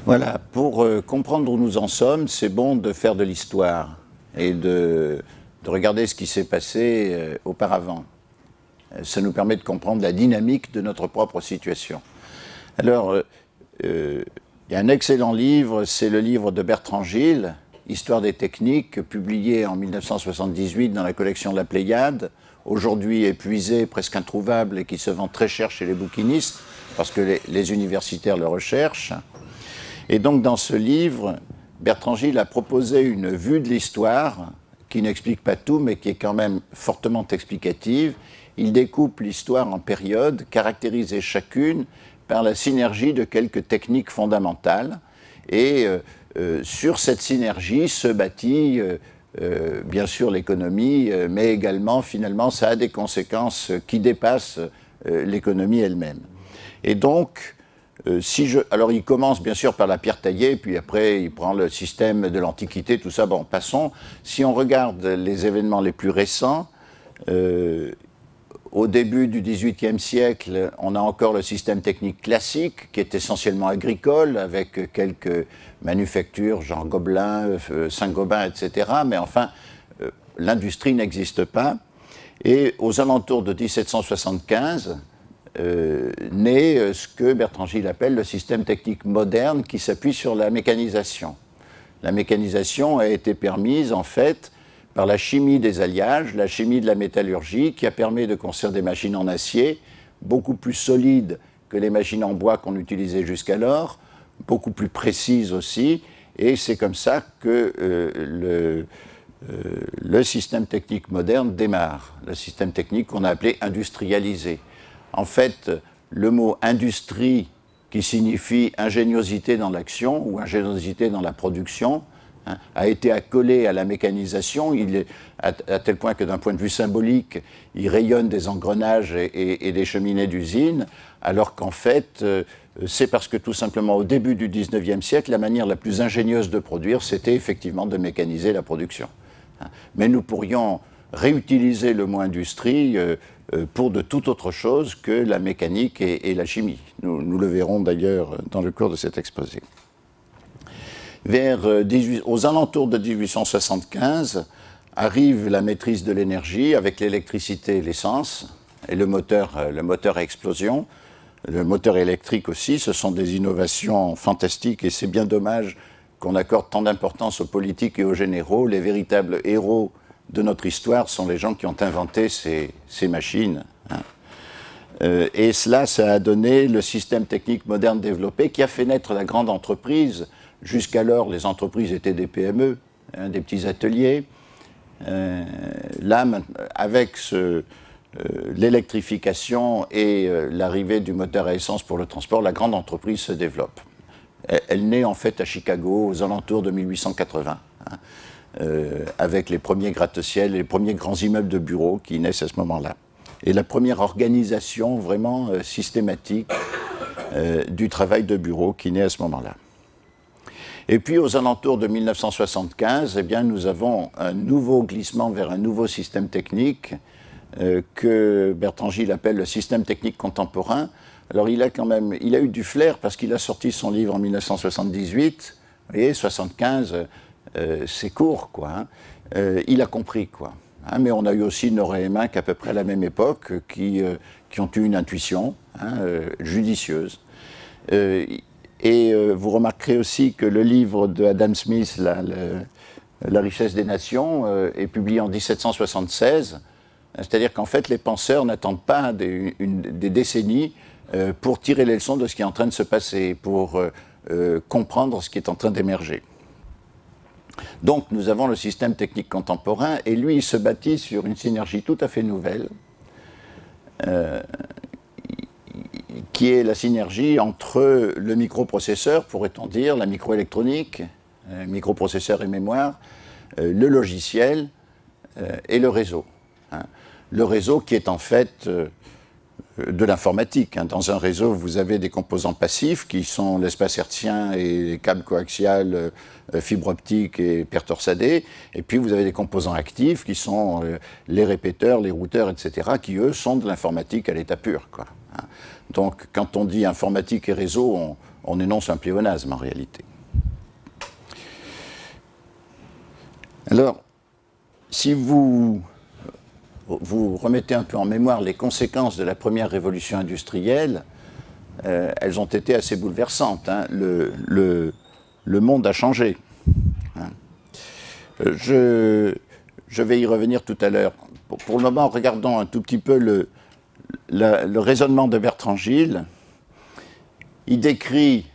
Voilà, pour comprendre où nous en sommes, c'est bon de faire de l'histoire et de regarder ce qui s'est passé auparavant. Ça nous permet de comprendre la dynamique de notre propre situation. Alors, il y a un excellent livre, c'est le livre de Bertrand Gilles, Histoire des techniques, publié en 1978 dans la collection de la Pléiade, aujourd'hui épuisé, presque introuvable et qui se vend très cher chez les bouquinistes, parce que les universitaires le recherchent. Et donc dans ce livre, Bertrand Gilles a proposé une vue de l'histoire qui n'explique pas tout, mais qui est quand même fortement explicative. Il découpe l'histoire en périodes, caractérisées chacune par la synergie de quelques techniques fondamentales. Et sur cette synergie se bâtit bien sûr l'économie, mais également finalement ça a des conséquences qui dépassent l'économie elle-même. Et donc, alors il commence bien sûr par la pierre taillée, puis après il prend le système de l'Antiquité, tout ça, bon, passons. Si on regarde les événements les plus récents, au début du XVIIIe siècle, on a encore le système technique classique, qui est essentiellement agricole, avec quelques manufactures, genre Gobelin, Saint-Gobain, etc. Mais enfin, l'industrie n'existe pas. Et aux alentours de 1775, naît ce que Bertrand Gilles appelle le système technique moderne qui s'appuie sur la mécanisation. La mécanisation a été permise en fait par la chimie des alliages, la chimie de la métallurgie qui a permis de construire des machines en acier beaucoup plus solides que les machines en bois qu'on utilisait jusqu'alors, beaucoup plus précises aussi, et c'est comme ça que le système technique moderne démarre, le système technique qu'on a appelé industrialisé. En fait, le mot industrie, qui signifie ingéniosité dans l'action ou ingéniosité dans la production, a été accolé à la mécanisation, à tel point que d'un point de vue symbolique, il rayonne des engrenages et des cheminées d'usine, alors qu'en fait, c'est parce que tout simplement au début du XIXe siècle, la manière la plus ingénieuse de produire, c'était effectivement de mécaniser la production. Mais nous pourrions réutiliser le mot industrie pour de toute autre chose que la mécanique et la chimie. Nous le verrons d'ailleurs dans le cours de cet exposé. Aux alentours de 1875, arrive la maîtrise de l'énergie avec l'électricité et l'essence, et le moteur à explosion, le moteur électrique aussi. Ce sont des innovations fantastiques et c'est bien dommage qu'on accorde tant d'importance aux politiques et aux généraux. Les véritables héros de notre histoire sont les gens qui ont inventé ces machines. Et cela, ça a donné le système technique moderne développé qui a fait naître la grande entreprise. Jusqu'alors, les entreprises étaient des PME, des petits ateliers. Là, avec l'électrification et l'arrivée du moteur à essence pour le transport, la grande entreprise se développe. Elle naît en fait à Chicago aux alentours de 1880. Avec les premiers gratte-ciel, les premiers grands immeubles de bureaux qui naissent à ce moment-là. Et la première organisation vraiment systématique du travail de bureau qui naît à ce moment-là. Et puis aux alentours de 1975, eh bien, nous avons un nouveau glissement vers un nouveau système technique que Bertrand Gilles appelle le système technique contemporain. Alors il a eu du flair parce qu'il a sorti son livre en 1978, vous voyez, 75, c'est court, quoi. Il a compris, quoi. Mais on a eu aussi Nora et Mac à peu près à la même époque qui ont eu une intuition judicieuse. Et vous remarquerez aussi que le livre de Adam Smith, La richesse des nations, est publié en 1776. C'est-à-dire qu'en fait, les penseurs n'attendent pas des décennies pour tirer les leçons de ce qui est en train de se passer, pour comprendre ce qui est en train d'émerger. Donc nous avons le système technique contemporain, et lui, il se bâtit sur une synergie tout à fait nouvelle, qui est la synergie entre le microprocesseur, pourrait-on dire, la microélectronique, microprocesseur et mémoire, le logiciel et le réseau. Le réseau qui est en fait de l'informatique. Dans un réseau, vous avez des composants passifs qui sont l'espace hertzien et les câbles coaxiales, fibre optique et paires torsadées. Et puis vous avez des composants actifs qui sont les répéteurs, les routeurs, etc., qui eux sont de l'informatique à l'état pur, quoi. Donc quand on dit informatique et réseau, on énonce un pléonasme en réalité. Alors, si vous remettez un peu en mémoire les conséquences de la première révolution industrielle, elles ont été assez bouleversantes. Hein. Le monde a changé. Hein. Je vais y revenir tout à l'heure. Pour le moment, regardons un tout petit peu le raisonnement de Bertrand Gilles. Il décrit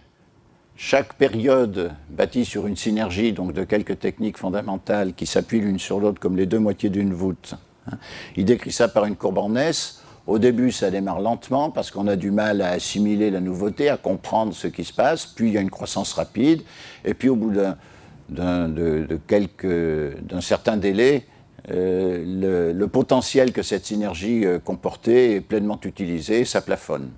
chaque période bâtie sur une synergie donc de quelques techniques fondamentales qui s'appuient l'une sur l'autre comme les deux moitiés d'une voûte. Il décrit ça par une courbe en S. Au début, ça démarre lentement parce qu'on a du mal à assimiler la nouveauté, à comprendre ce qui se passe. Puis il y a une croissance rapide. Et puis au bout d'un certain délai, le potentiel que cette synergie comportait est pleinement utilisé, ça plafonne.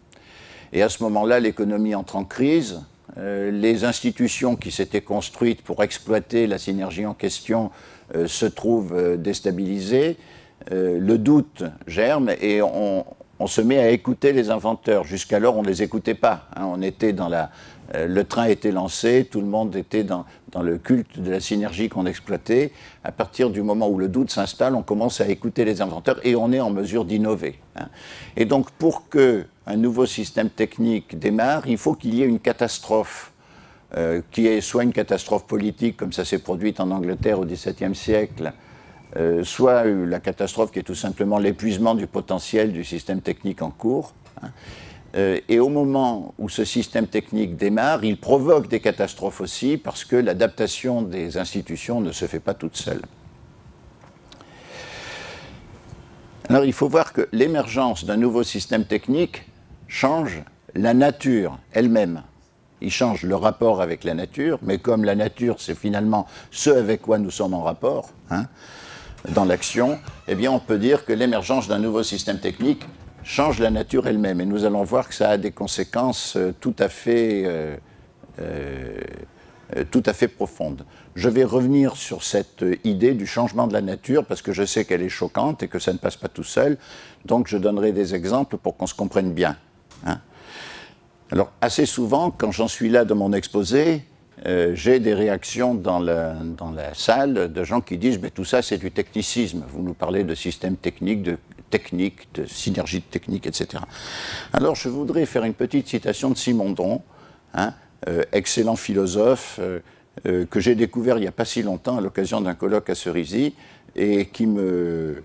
Et à ce moment-là, l'économie entre en crise. Les institutions qui s'étaient construites pour exploiter la synergie en question se trouvent déstabilisées. Le doute germe et on se met à écouter les inventeurs. Jusqu'alors, on ne les écoutait pas. Hein. On était dans le train était lancé, tout le monde était dans le culte de la synergie qu'on exploitait. À partir du moment où le doute s'installe, on commence à écouter les inventeurs et on est en mesure d'innover. Hein. Et donc, pour qu'un nouveau système technique démarre, il faut qu'il y ait une catastrophe, qui est soit une catastrophe politique, comme ça s'est produite en Angleterre au XVIIe siècle, soit la catastrophe qui est tout simplement l'épuisement du potentiel du système technique en cours. Hein. Et au moment où ce système technique démarre, il provoque des catastrophes aussi parce que l'adaptation des institutions ne se fait pas toute seule. Alors il faut voir que l'émergence d'un nouveau système technique change la nature elle-même. Il change le rapport avec la nature, mais comme la nature c'est finalement ce avec quoi nous sommes en rapport, hein, dans l'action, eh bien on peut dire que l'émergence d'un nouveau système technique change la nature elle-même. Et nous allons voir que ça a des conséquences tout à fait profondes. Je vais revenir sur cette idée du changement de la nature parce que je sais qu'elle est choquante et que ça ne passe pas tout seul. Donc je donnerai des exemples pour qu'on se comprenne bien. Hein. Alors assez souvent, quand j'en suis là dans mon exposé, j'ai des réactions dans la salle de gens qui disent « tout ça c'est du technicisme, vous nous parlez de système technique, de synergie de technique, etc. » Alors je voudrais faire une petite citation de Simondon, hein, excellent philosophe que j'ai découvert il n'y a pas si longtemps à l'occasion d'un colloque à Cerisy et qui me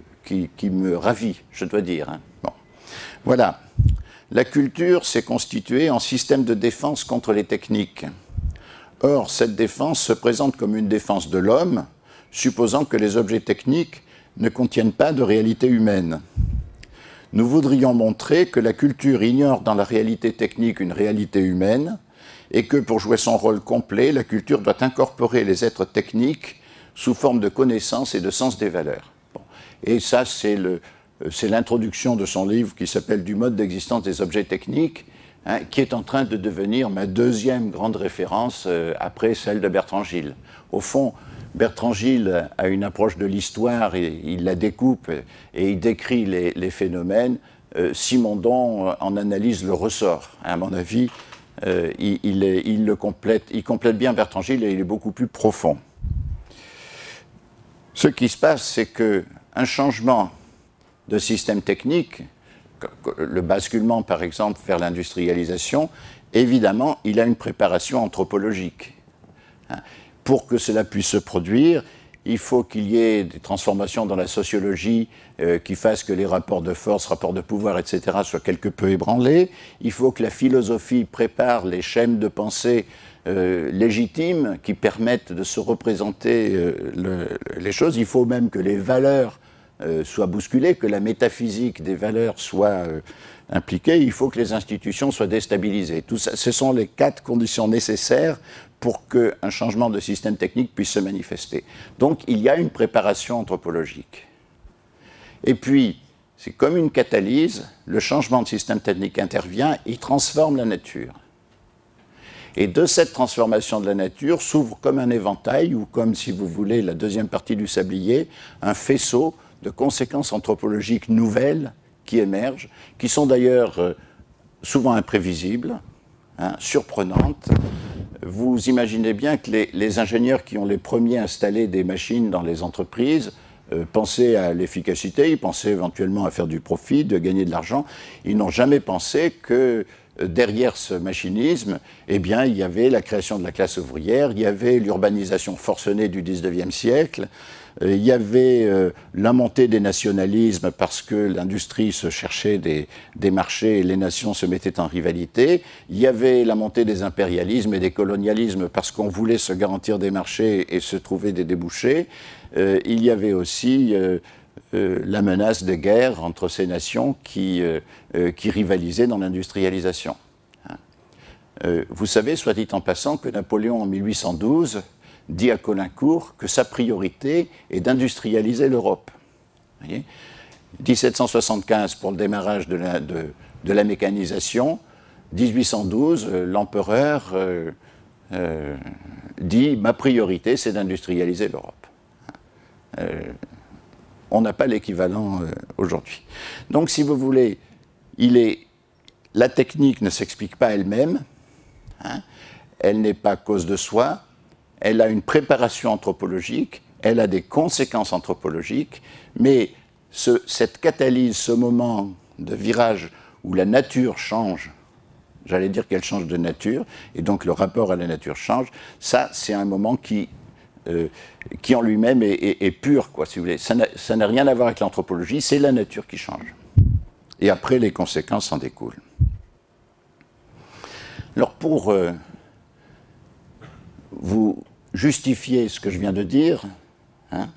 ravit, je dois dire. Hein. Bon. Voilà. La culture s'est constituée en système de défense contre les techniques. Or, cette défense se présente comme une défense de l'homme, supposant que les objets techniques ne contiennent pas de réalité humaine. Nous voudrions montrer que la culture ignore dans la réalité technique une réalité humaine et que pour jouer son rôle complet, la culture doit incorporer les êtres techniques sous forme de connaissance et de sens des valeurs. Bon. Et ça, c'est l'introduction de son livre qui s'appelle « Du mode d'existence des objets techniques », hein, qui est en train de devenir ma deuxième grande référence après celle de Bertrand Gilles. Au fond, Bertrand Gilles a une approche de l'histoire, et il la découpe et il décrit les phénomènes. Simondon en analyse le ressort. À mon avis, il complète bien Bertrand Gilles et il est beaucoup plus profond. Ce qui se passe, c'est qu'un changement de système technique, le basculement par exemple vers l'industrialisation, évidemment, il a une préparation anthropologique. Pour que cela puisse se produire, il faut qu'il y ait des transformations dans la sociologie qui fassent que les rapports de force, rapports de pouvoir, etc. soient quelque peu ébranlés. Il faut que la philosophie prépare les schèmes de pensée légitimes qui permettent de se représenter les choses. Il faut même que les valeurs soit bousculée, que la métaphysique des valeurs soit impliquée, il faut que les institutions soient déstabilisées. Tout ça, ce sont les 4 conditions nécessaires pour qu'un changement de système technique puisse se manifester. Donc il y a une préparation anthropologique. Et puis, c'est comme une catalyse, le changement de système technique intervient, il transforme la nature. Et de cette transformation de la nature s'ouvre comme un éventail, ou comme, si vous voulez, la deuxième partie du sablier, un faisceau de conséquences anthropologiques nouvelles qui émergent, qui sont d'ailleurs souvent imprévisibles, hein, surprenante. Vous imaginez bien que les ingénieurs qui ont les premiers installé des machines dans les entreprises pensaient à l'efficacité, ils pensaient éventuellement à faire du profit, de gagner de l'argent. Ils n'ont jamais pensé que derrière ce machinisme, eh bien, il y avait la création de la classe ouvrière, il y avait l'urbanisation forcenée du XIXe siècle, il y avait la montée des nationalismes parce que l'industrie se cherchait des marchés et les nations se mettaient en rivalité. Il y avait la montée des impérialismes et des colonialismes parce qu'on voulait se garantir des marchés et se trouver des débouchés. Il y avait aussi la menace de guerre entre ces nations qui rivalisaient dans l'industrialisation. Vous savez, soit dit en passant, que Napoléon, en 1812, dit à Caulaincourt que sa priorité est d'industrialiser l'Europe. 1775 pour le démarrage de la mécanisation, 1812, l'empereur dit « ma priorité, c'est d'industrialiser l'Europe ». On n'a pas l'équivalent aujourd'hui. Donc, si vous voulez, la technique ne s'explique pas elle-même, hein, elle n'est pas cause de soi, elle a une préparation anthropologique, elle a des conséquences anthropologiques, mais cette catalyse, ce moment de virage où la nature change, j'allais dire qu'elle change de nature, et donc le rapport à la nature change, ça c'est un moment qui en lui-même est pur, quoi, si vous voulez. Ça n'a rien à voir avec l'anthropologie, c'est la nature qui change. Et après, les conséquences en découlent. Alors pour vous justifier ce que je viens de dire, hein,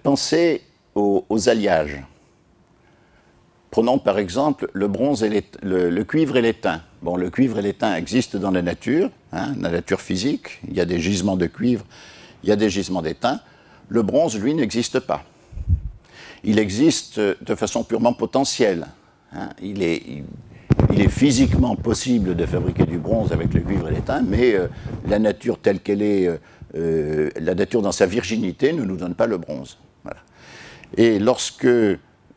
pensez aux alliages. Prenons par exemple le bronze et le cuivre et l'étain. Bon, le cuivre et l'étain existent dans la nature physique. Il y a des gisements de cuivre, il y a des gisements d'étain. Le bronze, lui, n'existe pas. Il existe de façon purement potentielle. Hein. Il est physiquement possible de fabriquer du bronze avec le cuivre et l'étain, mais la nature telle qu'elle est, la nature dans sa virginité ne nous donne pas le bronze. Voilà. Et lorsque,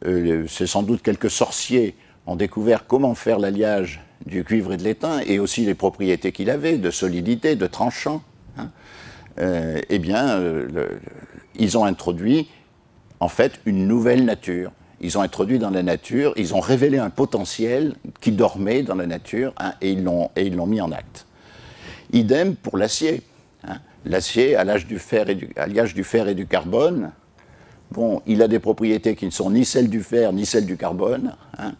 c'est sans doute quelques sorciers ont découvert comment faire l'alliage du cuivre et de l'étain, et aussi les propriétés qu'il avait, de solidité, de tranchant, hein, eh bien, ils ont introduit, en fait, une nouvelle nature. Ils ont introduit dans la nature, ils ont révélé un potentiel qui dormait dans la nature, hein, et ils l'ont mis en acte. Idem pour l'acier. Hein. L'acier, à l'âge du fer et du carbone, bon, il a des propriétés qui ne sont ni celles du fer ni celles du carbone, hein,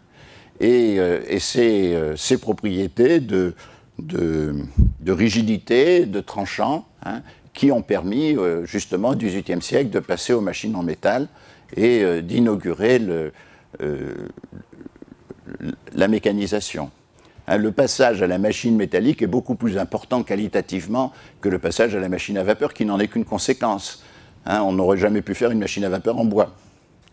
et ces propriétés de rigidité, de tranchant, hein, qui ont permis justement au XVIIIe siècle de passer aux machines en métal et d'inaugurer la mécanisation. Hein, le passage à la machine métallique est beaucoup plus important qualitativement que le passage à la machine à vapeur, qui n'en est qu'une conséquence. Hein, on n'aurait jamais pu faire une machine à vapeur en bois.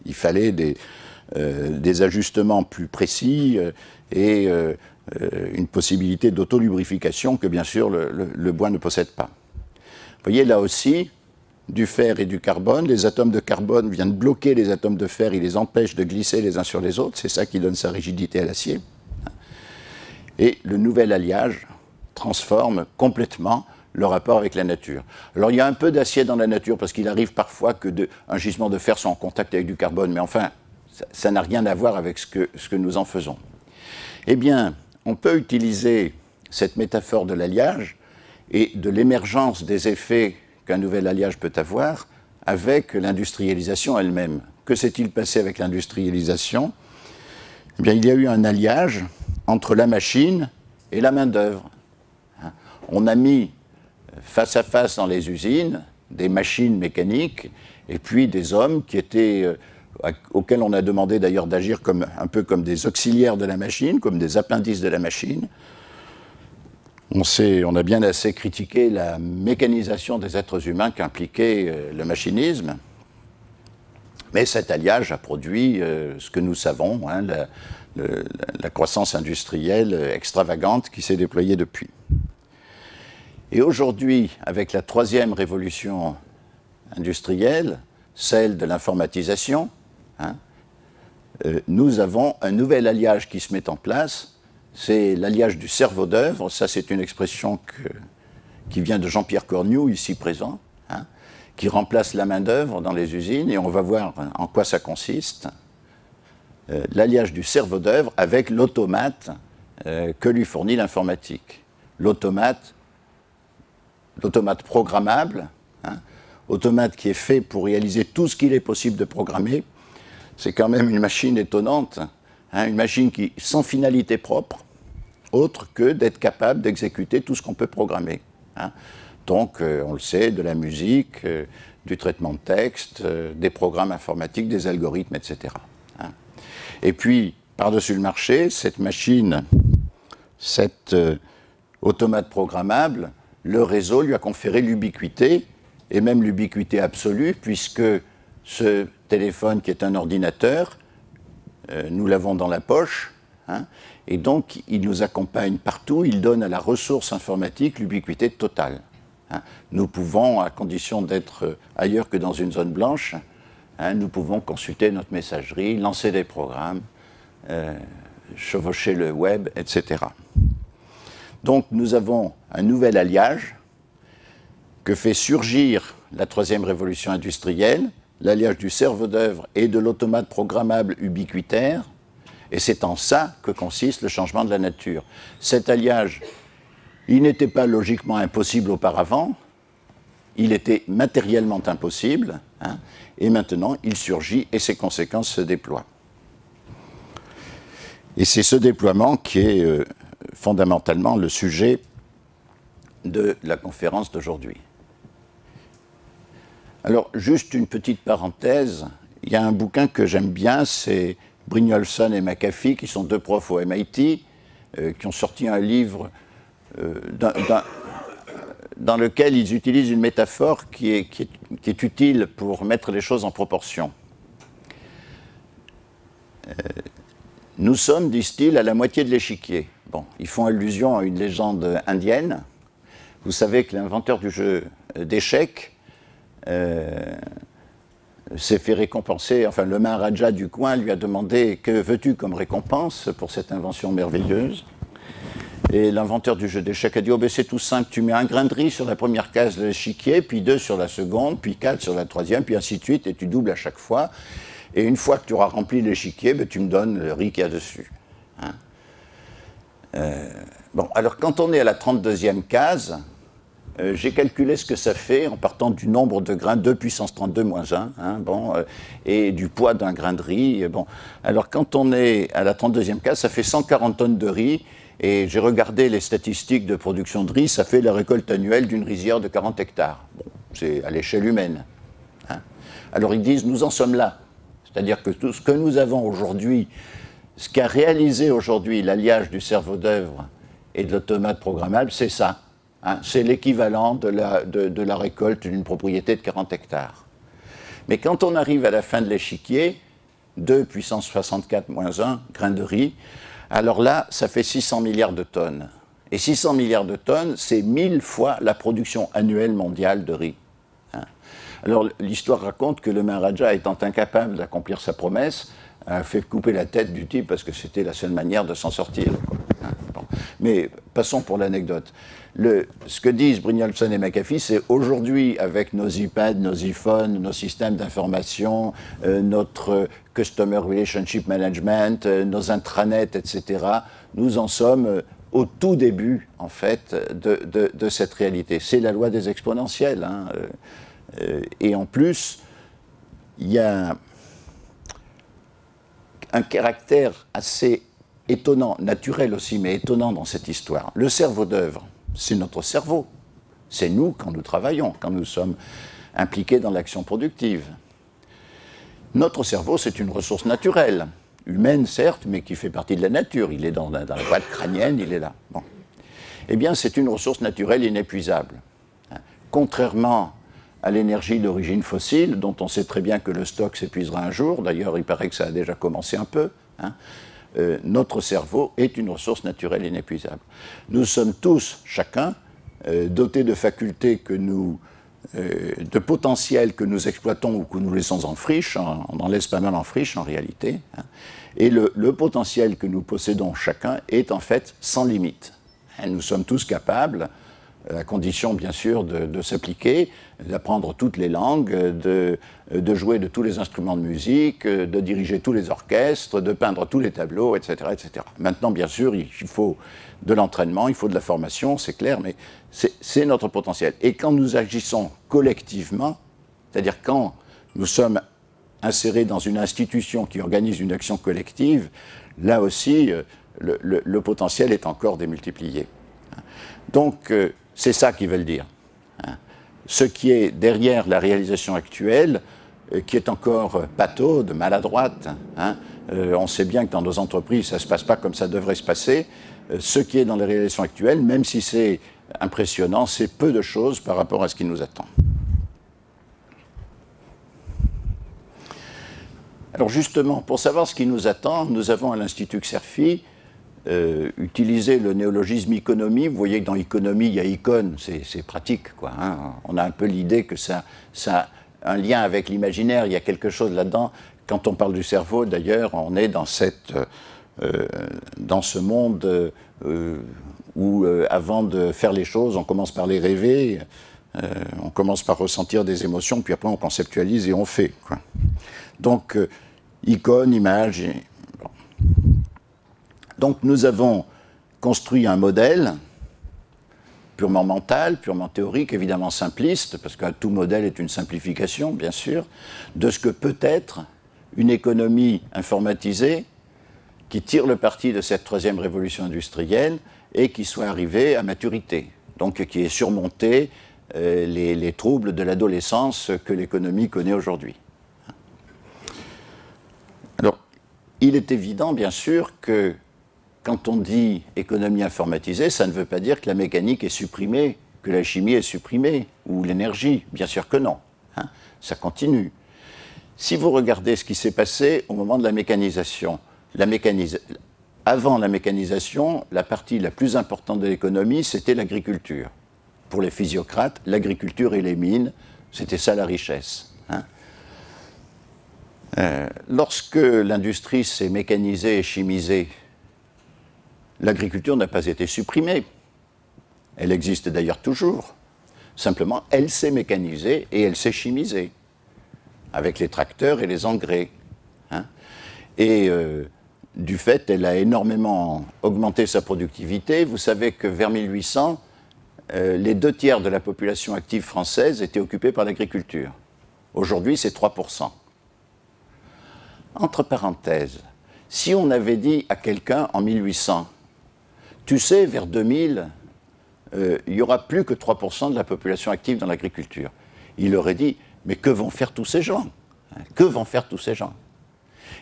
Il fallait des ajustements plus précis et une possibilité d'autolubrification que bien sûr le bois ne possède pas. Vous voyez là aussi, du fer et du carbone, les atomes de carbone viennent bloquer les atomes de fer, ils les empêchent de glisser les uns sur les autres, c'est ça qui donne sa rigidité à l'acier. Et le nouvel alliage transforme complètement le rapport avec la nature. Alors il y a un peu d'acier dans la nature, parce qu'il arrive parfois qu'un gisement de fer soit en contact avec du carbone, mais enfin, ça n'a rien à voir avec ce que nous en faisons. Eh bien, on peut utiliser cette métaphore de l'alliage et de l'émergence des effets qu'un nouvel alliage peut avoir avec l'industrialisation elle-même. Que s'est-il passé avec l'industrialisation? Eh bien, il y a eu un alliage entre la machine et la main-d'œuvre. On a mis face à face dans les usines des machines mécaniques et puis des hommes qui étaient, auxquels on a demandé d'ailleurs d'agir un peu comme des auxiliaires de la machine, comme des appendices de la machine. On a bien assez critiqué la mécanisation des êtres humains qu'impliquait le machinisme, mais cet alliage a produit ce que nous savons, hein, la croissance industrielle extravagante qui s'est déployée depuis. Et aujourd'hui, avec la troisième révolution industrielle, celle de l'informatisation, hein, nous avons un nouvel alliage qui se met en place c'est l'alliage du cerveau d'œuvre. Ça, c'est une expression qui vient de Jean-Pierre Cornu, ici présent, hein, qui remplace la main-d'œuvre dans les usines, et on va voir en quoi ça consiste. L'alliage du cerveau d'œuvre avec l'automate que lui fournit l'informatique. L'automate programmable, hein, automate qui est fait pour réaliser tout ce qu'il est possible de programmer. C'est quand même une machine étonnante, hein, une machine qui, sans finalité propre, autre que d'être capable d'exécuter tout ce qu'on peut programmer. Hein. Donc, on le sait, de la musique, du traitement de texte, des programmes informatiques, des algorithmes, etc. Hein. Et puis, par-dessus le marché, cette machine, cet automate programmable, le réseau lui a conféré l'ubiquité, et même l'ubiquité absolue, puisque ce téléphone qui est un ordinateur, nous l'avons dans la poche, hein, et donc il nous accompagne partout, il donne à la ressource informatique l'ubiquité totale. Hein. Nous pouvons, à condition d'être ailleurs que dans une zone blanche, hein, nous pouvons consulter notre messagerie, lancer des programmes, chevaucher le web, etc. Donc nous avons un nouvel alliage que fait surgir la troisième révolution industrielle, l'alliage du cerveau d'œuvre et de l'automate programmable ubiquitaire, et c'est en ça que consiste le changement de la nature. Cet alliage, il n'était pas logiquement impossible auparavant, il était matériellement impossible, hein, et maintenant il surgit et ses conséquences se déploient. Et c'est ce déploiement qui est fondamentalement le sujet de la conférence d'aujourd'hui. Alors, juste une petite parenthèse, il y a un bouquin que j'aime bien, c'est Brynjolfsson et McAfee, qui sont deux profs au MIT, qui ont sorti un livre dans lequel ils utilisent une métaphore qui est utile pour mettre les choses en proportion. Nous sommes, disent-ils, à la moitié de l'échiquier. Bon, ils font allusion à une légende indienne. Vous savez que l'inventeur du jeu d'échecs s'est fait récompenser, enfin le Maharaja du coin lui a demandé « Que veux-tu comme récompense pour cette invention merveilleuse ?» Et l'inventeur du jeu d'échecs a dit « Oh ben c'est tout simple, tu mets un grain de riz sur la première case de l'échiquier, puis 2 sur la seconde, puis 4 sur la troisième, puis ainsi de suite, et tu doubles à chaque fois. Et une fois que tu auras rempli l'échiquier, ben, tu me donnes le riz qu'il y a dessus. Hein ?» Bon, alors quand on est à la 32e case, j'ai calculé ce que ça fait en partant du nombre de grains 2 puissance 32 moins 1, hein, bon, et du poids d'un grain de riz. Bon. Alors quand on est à la 32e case, ça fait 140 tonnes de riz, et j'ai regardé les statistiques de production de riz, ça fait la récolte annuelle d'une rizière de 40 hectares. Bon, c'est à l'échelle humaine. Hein. Alors ils disent, nous en sommes là. C'est-à-dire que tout ce que nous avons aujourd'hui, ce qu'a réalisé aujourd'hui l'alliage du cerveau d'œuvre et de l'automate programmable, c'est ça. Hein, c'est l'équivalent de la récolte d'une propriété de 40 hectares. Mais quand on arrive à la fin de l'échiquier, 2 puissance 64 moins 1 grains de riz, alors là, ça fait 600 milliards de tonnes. Et 600 milliards de tonnes, c'est 1000 fois la production annuelle mondiale de riz. Hein. Alors l'histoire raconte que le Maharaja, étant incapable d'accomplir sa promesse, a fait couper la tête du type parce que c'était la seule manière de s'en sortir. Hein, bon. Mais passons pour l'anecdote. Ce que disent Brynjolfsson et McAfee, c'est aujourd'hui, avec nos iPads, nos iPhones, nos systèmes d'information, notre Customer Relationship Management, nos intranets, etc., nous en sommes au tout début, en fait, de cette réalité. C'est la loi des exponentielles. Hein, et en plus, il y a un caractère assez étonnant, naturel aussi, mais étonnant dans cette histoire. Le cerveau d'œuvre, c'est notre cerveau. C'est nous quand nous travaillons, quand nous sommes impliqués dans l'action productive. Notre cerveau, c'est une ressource naturelle, humaine certes, mais qui fait partie de la nature. Il est dans la boîte crânienne, il est là. Bon. Eh bien, c'est une ressource naturelle inépuisable. Contrairement à l'énergie d'origine fossile, dont on sait très bien que le stock s'épuisera un jour, d'ailleurs il paraît que ça a déjà commencé un peu, hein, notre cerveau est une ressource naturelle inépuisable. Nous sommes tous, chacun, dotés de facultés que nous de potentiel que nous exploitons ou que nous laissons en friche, on en laisse pas mal en friche en réalité, hein, et le potentiel que nous possédons chacun est en fait sans limite. Nous sommes tous capables, à condition bien sûr de s'appliquer, d'apprendre toutes les langues, de jouer de tous les instruments de musique, de diriger tous les orchestres, de peindre tous les tableaux, etc., etc. Maintenant, bien sûr, il faut de l'entraînement, il faut de la formation, c'est clair, mais c'est notre potentiel. Et quand nous agissons collectivement, c'est-à-dire quand nous sommes insérés dans une institution qui organise une action collective, là aussi, le potentiel est encore démultiplié. Donc, c'est ça qu'ils veulent dire. Ce qui est derrière la réalisation actuelle, qui est encore pataude, maladroite, on sait bien que dans nos entreprises, ça ne se passe pas comme ça devrait se passer. Ce qui est dans la réalisation actuelle, même si c'est impressionnant, c'est peu de choses par rapport à ce qui nous attend. Alors justement, pour savoir ce qui nous attend, nous avons à l'Institut Xerfi utilisé le néologisme économie. Vous voyez que dans économie, il y a icône, c'est pratique, quoi, hein. On a un peu l'idée que ça a un lien avec l'imaginaire, il y a quelque chose là-dedans. Quand on parle du cerveau, d'ailleurs, on est dans ce monde où, avant de faire les choses, on commence par les rêver, on commence par ressentir des émotions, puis après on conceptualise et on fait, quoi. Donc, icône, image. Bon. Donc, nous avons construit un modèle purement mental, purement théorique, évidemment simpliste, parce que tout modèle est une simplification, bien sûr, de ce que peut être une économie informatisée qui tire le parti de cette troisième révolution industrielle et qui soit arrivée à maturité, donc qui ait surmonté les troubles de l'adolescence que l'économie connaît aujourd'hui. Alors, il est évident, bien sûr, que quand on dit économie informatisée, ça ne veut pas dire que la mécanique est supprimée, que la chimie est supprimée, ou l'énergie. Bien sûr que non. Hein, ça continue. Si vous regardez ce qui s'est passé au moment de la mécanisation, avant la mécanisation, la partie la plus importante de l'économie, c'était l'agriculture. Pour les physiocrates, l'agriculture et les mines, c'était ça la richesse. Hein. Lorsque l'industrie s'est mécanisée et chimisée, l'agriculture n'a pas été supprimée. Elle existe d'ailleurs toujours. Simplement, elle s'est mécanisée et elle s'est chimisée, avec les tracteurs et les engrais. Hein. Et du fait, elle a énormément augmenté sa productivité. Vous savez que vers 1800, les 2/3 de la population active française étaient occupés par l'agriculture. Aujourd'hui, c'est 3%. Entre parenthèses, si on avait dit à quelqu'un en 1800, tu sais, vers 2000, il n'y aura plus que 3% de la population active dans l'agriculture. Il aurait dit, mais que vont faire tous ces gens? Que vont faire tous ces gens?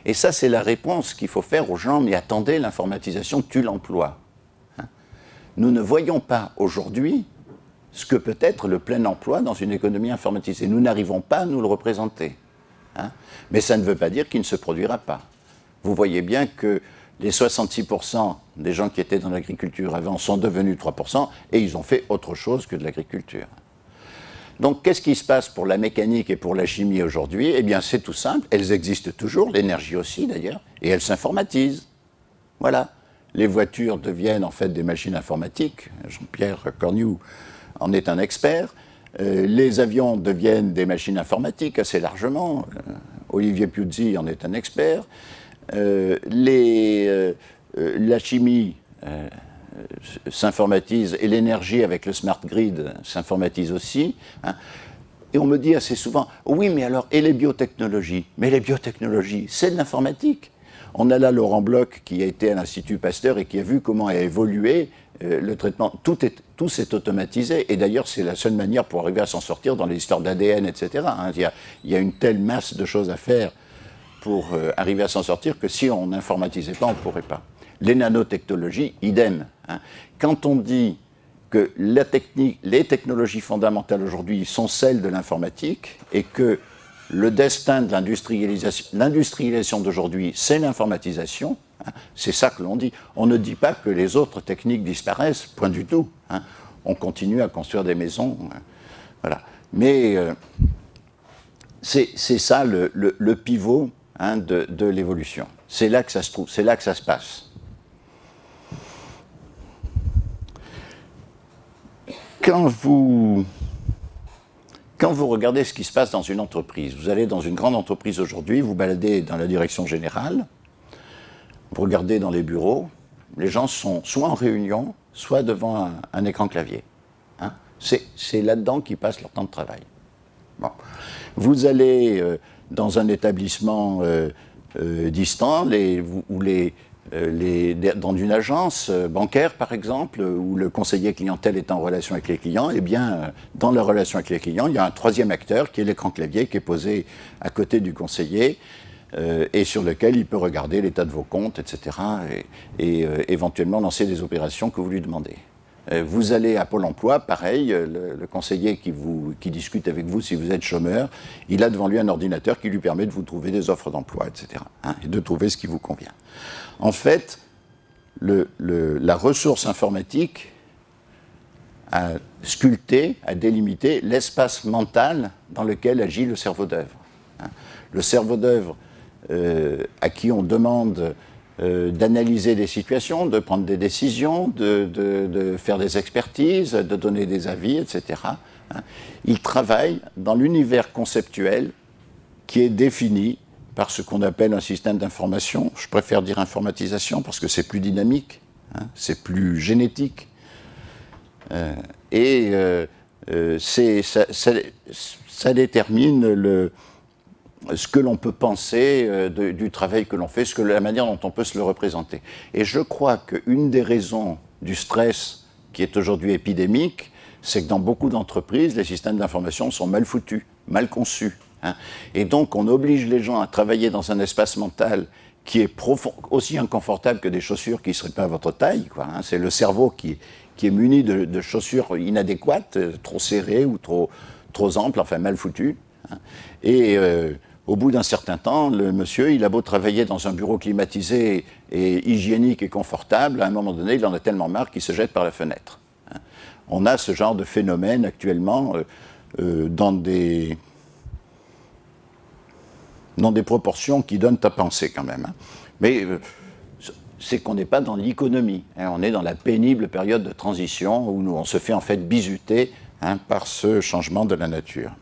Et ça, c'est la réponse qu'il faut faire aux gens, mais attendez, l'informatisation tue l'emploi. Nous ne voyons pas aujourd'hui ce que peut être le plein emploi dans une économie informatisée. Nous n'arrivons pas à nous le représenter. Mais ça ne veut pas dire qu'il ne se produira pas. Vous voyez bien que les 66% des gens qui étaient dans l'agriculture avant sont devenus 3% et ils ont fait autre chose que de l'agriculture. Donc, qu'est-ce qui se passe pour la mécanique et pour la chimie aujourd'hui? Eh bien, c'est tout simple. Elles existent toujours, l'énergie aussi d'ailleurs, et elles s'informatisent. Voilà. Les voitures deviennent en fait des machines informatiques. Jean-Pierre Cornu en est un expert. Les avions deviennent des machines informatiques assez largement. Olivier Piuzzi en est un expert. La chimie s'informatise et l'énergie avec le smart grid s'informatise aussi. Hein. Et on me dit assez souvent, oui, mais alors, et les biotechnologies? Mais les biotechnologies, c'est de l'informatique. On a là Laurent Bloch qui a été à l'Institut Pasteur et qui a vu comment a évolué le traitement. Tout s'est automatisé. Et d'ailleurs, c'est la seule manière pour arriver à s'en sortir dans les histoires d'ADN, etc. Hein. Il y a une telle masse de choses à faire pour arriver à s'en sortir que si on n'informatisait pas, on ne pourrait pas. Les nanotechnologies, idem. Hein. Quand on dit que les technologies fondamentales aujourd'hui sont celles de l'informatique et que le destin de l'industrialisation d'aujourd'hui, c'est l'informatisation, hein, c'est ça que l'on dit. On ne dit pas que les autres techniques disparaissent, point du tout. Hein. On continue à construire des maisons. Voilà. Mais c'est ça le pivot hein, de l'évolution. C'est là que ça se trouve, c'est là que ça se passe. Quand vous regardez ce qui se passe dans une entreprise, vous allez dans une grande entreprise aujourd'hui, vous baladez dans la direction générale, vous regardez dans les bureaux, les gens sont soit en réunion, soit devant un écran clavier. Hein. C'est là-dedans qu'ils passent leur temps de travail. Bon. Vous allez dans un établissement distant, dans une agence bancaire, par exemple, où le conseiller clientèle est en relation avec les clients, eh bien, dans la relation avec les clients, il y a un troisième acteur qui est l'écran clavier, qui est posé à côté du conseiller et sur lequel il peut regarder l'état de vos comptes, etc., et éventuellement lancer des opérations que vous lui demandez. Vous allez à Pôle emploi, pareil, le conseiller qui discute avec vous si vous êtes chômeur, il a devant lui un ordinateur qui lui permet de vous trouver des offres d'emploi, etc., hein, et de trouver ce qui vous convient. En fait, la ressource informatique a sculpté, a délimité l'espace mental dans lequel agit le cerveau d'œuvre. Hein. Le cerveau d'œuvre à qui on demande d'analyser des situations, de prendre des décisions, de faire des expertises, de donner des avis, etc. Hein. Il travaille dans l'univers conceptuel qui est défini par ce qu'on appelle un système d'information. Je préfère dire informatisation parce que c'est plus dynamique, hein, c'est plus génétique. Ça détermine ce que l'on peut penser du travail que l'on fait, la manière dont on peut se le représenter. Et je crois qu'une des raisons du stress qui est aujourd'hui épidémique, c'est que dans beaucoup d'entreprises, les systèmes d'information sont mal foutus, mal conçus. Hein. Et donc, on oblige les gens à travailler dans un espace mental qui est aussi inconfortable que des chaussures qui ne seraient pas à votre taille, quoi, hein. C'est le cerveau qui est muni de chaussures inadéquates, trop serrées ou trop amples, enfin mal foutues. Hein. Et au bout d'un certain temps, le monsieur, il a beau travailler dans un bureau climatisé et hygiénique et confortable, à un moment donné, il en a tellement marre qu'il se jette par la fenêtre. Hein. On a ce genre de phénomène actuellement dans des proportions qui donnent à penser quand même. Hein. Mais c'est qu'on n'est pas dans l'économie. Hein. On est dans la pénible période de transition où on se fait en fait bisuter hein, par ce changement de la nature.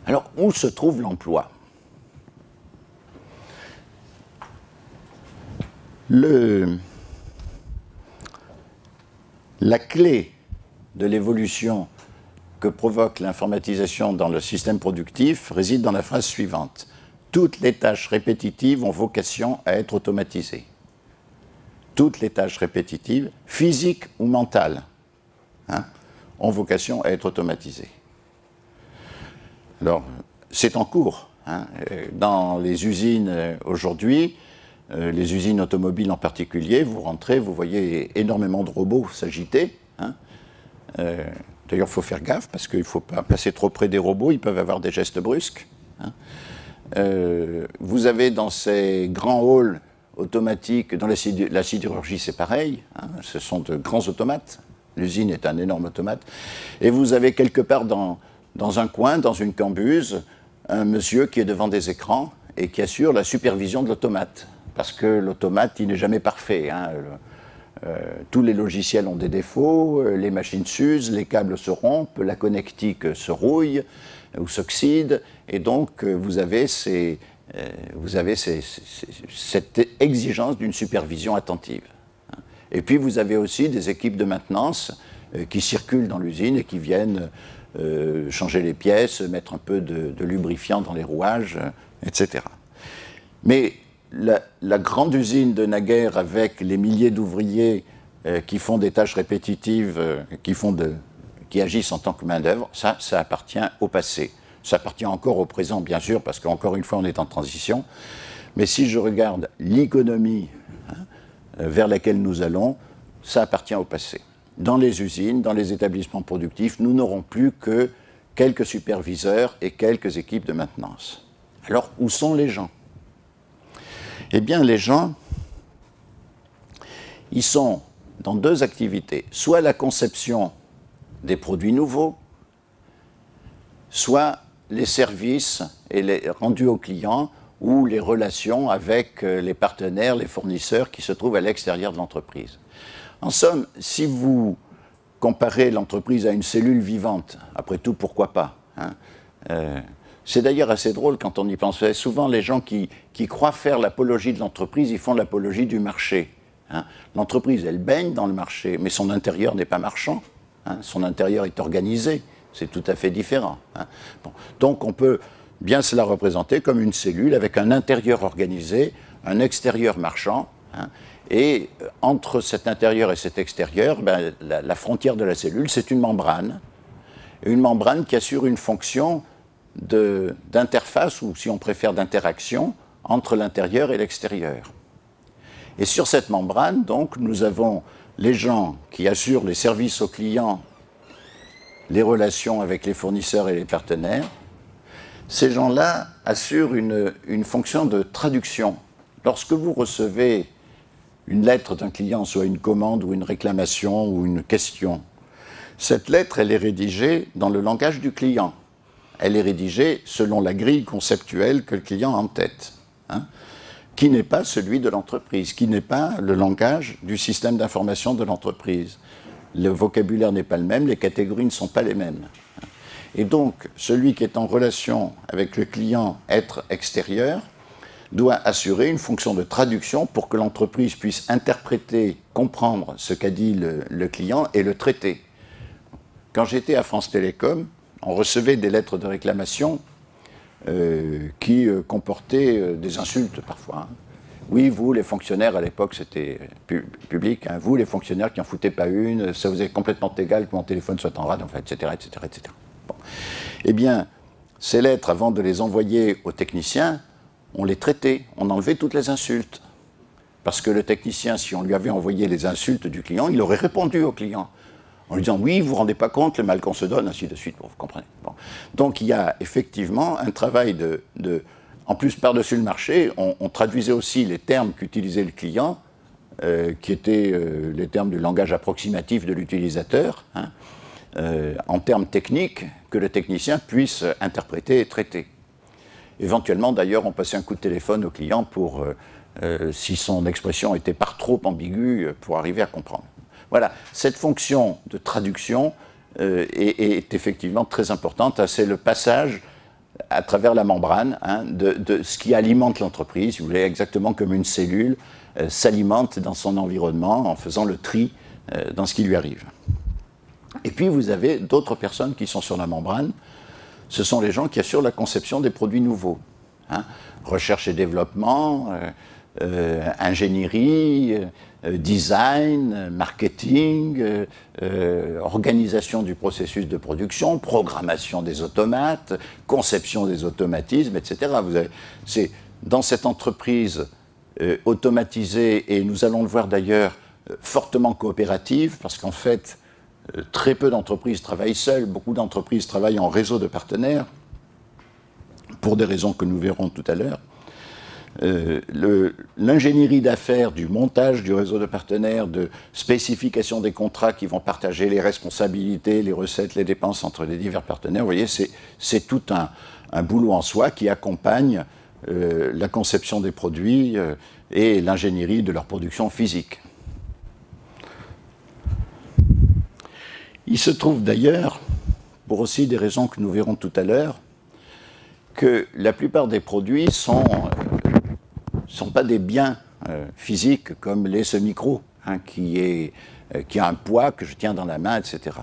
Alors, où se trouve l'emploi ? La clé de l'évolution que provoque l'informatisation dans le système productif réside dans la phrase suivante. Toutes les tâches répétitives ont vocation à être automatisées. Toutes les tâches répétitives, physiques ou mentales, hein, ont vocation à être automatisées. Alors, c'est en cours. Hein. Dans les usines aujourd'hui, les usines automobiles en particulier, vous rentrez, vous voyez énormément de robots s'agiter. Hein. D'ailleurs, il faut faire gaffe parce qu'il ne faut pas passer trop près des robots, ils peuvent avoir des gestes brusques. Hein. Vous avez dans ces grands halls automatiques, dans la sidérurgie c'est pareil, hein, ce sont de grands automates, l'usine est un énorme automate, et vous avez quelque part dans un coin, dans une cambuse, un monsieur qui est devant des écrans et qui assure la supervision de l'automate. Parce que l'automate, il n'est jamais parfait. Hein. Tous les logiciels ont des défauts, les machines s'usent, les câbles se rompent, la connectique se rouille ou s'oxyde, et donc vous avez cette exigence d'une supervision attentive. Et puis vous avez aussi des équipes de maintenance qui circulent dans l'usine et qui viennent changer les pièces, mettre un peu de lubrifiant dans les rouages, etc. Mais la grande usine de naguère avec les milliers d'ouvriers qui font des tâches répétitives, qui agissent en tant que main-d'œuvre, ça appartient au passé. Ça appartient encore au présent, bien sûr, parce qu'encore une fois, on est en transition. Mais si je regarde l'économie vers laquelle nous allons, ça appartient au passé. Dans les usines, dans les établissements productifs, nous n'aurons plus que quelques superviseurs et quelques équipes de maintenance. Alors, où sont les gens ? Eh bien, les gens, ils sont dans deux activités. Soit la conception des produits nouveaux, soit les services rendus aux clients ou les relations avec les partenaires, les fournisseurs qui se trouvent à l'extérieur de l'entreprise. En somme, si vous comparez l'entreprise à une cellule vivante, après tout, pourquoi pas, hein, c'est d'ailleurs assez drôle quand on y pense. Souvent, les gens qui croient faire l'apologie de l'entreprise, ils font l'apologie du marché. Hein. L'entreprise, elle baigne dans le marché, mais son intérieur n'est pas marchand. Hein. Son intérieur est organisé. C'est tout à fait différent. Hein. Bon. Donc, on peut bien se la représenter comme une cellule avec un intérieur organisé, un extérieur marchand. Hein. Et entre cet intérieur et cet extérieur, ben, la frontière de la cellule, c'est une membrane qui assure une fonction d'interface, ou si on préfère d'interaction, entre l'intérieur et l'extérieur. Et sur cette membrane, donc, nous avons les gens qui assurent les services aux clients, les relations avec les fournisseurs et les partenaires. Ces gens-là assurent une fonction de traduction. Lorsque vous recevez une lettre d'un client, soit une commande ou une réclamation ou une question, cette lettre, elle est rédigée dans le langage du client. Elle est rédigée selon la grille conceptuelle que le client a en tête, hein, qui n'est pas celui de l'entreprise, qui n'est pas le langage du système d'information de l'entreprise. Le vocabulaire n'est pas le même, les catégories ne sont pas les mêmes. Et donc, celui qui est en relation avec le client, être extérieur, doit assurer une fonction de traduction pour que l'entreprise puisse interpréter, comprendre ce qu'a dit le client et le traiter. Quand j'étais à France Télécom, on recevait des lettres de réclamation qui comportaient des insultes parfois. Hein. Oui, vous, les fonctionnaires, à l'époque, c'était public, hein, vous, les fonctionnaires qui n'en foutaient pas une, ça vous est complètement égal que mon téléphone soit en rade, enfin, etc., etc., etc. Bon. Eh bien, ces lettres, avant de les envoyer aux techniciens, on les traitait, on enlevait toutes les insultes. Parce que le technicien, si on lui avait envoyé les insultes du client, il aurait répondu au client, en lui disant « oui, vous ne vous rendez pas compte le mal qu'on se donne », ainsi de suite, vous comprenez. Bon. Donc il y a effectivement un travail en plus, par-dessus le marché, on traduisait aussi les termes qu'utilisait le client, qui étaient les termes du langage approximatif de l'utilisateur, hein, en termes techniques que le technicien puisse interpréter et traiter. Éventuellement, d'ailleurs, on passait un coup de téléphone au client pour, si son expression était par trop ambiguë, pour arriver à comprendre. Voilà, cette fonction de traduction est effectivement très importante. C'est le passage à travers la membrane, hein, de ce qui alimente l'entreprise, si vous voulez, exactement comme une cellule s'alimente dans son environnement en faisant le tri dans ce qui lui arrive. Et puis vous avez d'autres personnes qui sont sur la membrane. Ce sont les gens qui assurent la conception des produits nouveaux. Hein. Recherche et développement, ingénierie, design, marketing, organisation du processus de production, programmation des automates, conception des automatismes, etc. C'est dans cette entreprise automatisée, et nous allons le voir d'ailleurs, fortement coopérative, parce qu'en fait, très peu d'entreprises travaillent seules, beaucoup d'entreprises travaillent en réseau de partenaires, pour des raisons que nous verrons tout à l'heure. L'ingénierie d'affaires, du montage du réseau de partenaires, de spécification des contrats qui vont partager les responsabilités, les recettes, les dépenses entre les divers partenaires, vous voyez, c'est tout un boulot en soi qui accompagne la conception des produits et l'ingénierie de leur production physique. Il se trouve d'ailleurs, pour aussi des raisons que nous verrons tout à l'heure, que la plupart des produits sont pas des biens physiques comme les ce micro, hein, qui a un poids que je tiens dans la main, etc.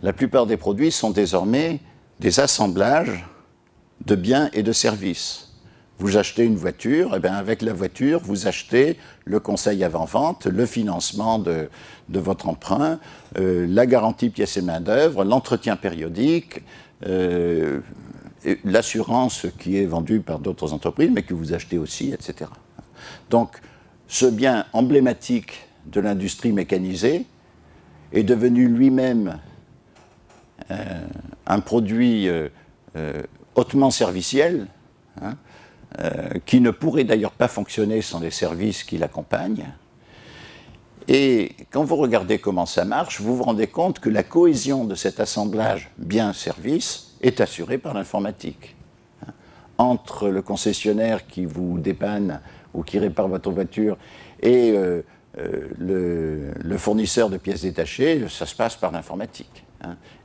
La plupart des produits sont désormais des assemblages de biens et de services. Vous achetez une voiture, et bien avec la voiture, vous achetez le conseil avant-vente, le financement de votre emprunt, la garantie pièces et main-d'œuvre, l'entretien périodique, l'assurance qui est vendue par d'autres entreprises, mais que vous achetez aussi, etc. Donc, ce bien emblématique de l'industrie mécanisée est devenu lui-même un produit hautement serviciel, hein, qui ne pourrait d'ailleurs pas fonctionner sans les services qui l'accompagnent. Et quand vous regardez comment ça marche, vous vous rendez compte que la cohésion de cet assemblage bien-service est assuré par l'informatique. Entre le concessionnaire qui vous dépanne ou qui répare votre voiture et le fournisseur de pièces détachées, ça se passe par l'informatique.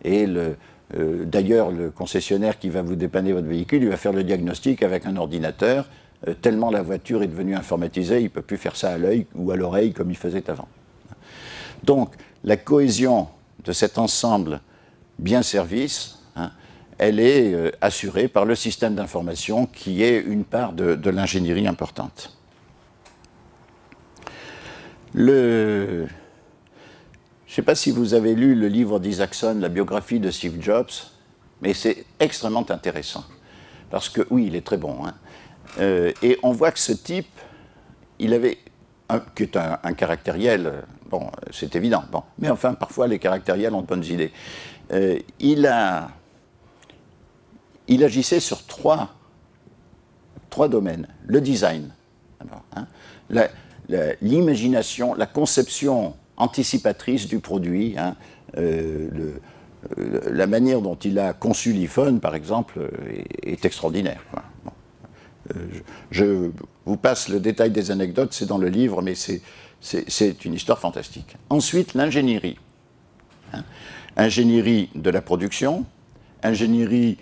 Et d'ailleurs, le concessionnaire qui va vous dépanner votre véhicule, il va faire le diagnostic avec un ordinateur, tellement la voiture est devenue informatisée, il ne peut plus faire ça à l'œil ou à l'oreille comme il faisait avant. Donc, la cohésion de cet ensemble bien-service, elle est assurée par le système d'information qui est une part de l'ingénierie importante. Je ne sais pas si vous avez lu le livre d'Isaacson, la biographie de Steve Jobs, mais c'est extrêmement intéressant. Parce que, oui, il est très bon. Et on voit que ce type, il avait, qui est un caractériel, bon, c'est évident, bon, mais enfin, parfois, les caractériels ont de bonnes idées. Il agissait sur trois domaines. Le design, l'imagination, la conception anticipatrice du produit, la manière dont il a conçu l'iPhone, par exemple, est extraordinaire. Bon. Je vous passe le détail des anecdotes, c'est dans le livre, mais c'est une histoire fantastique. Ensuite, l'ingénierie. Ingénierie de la production, ingénierie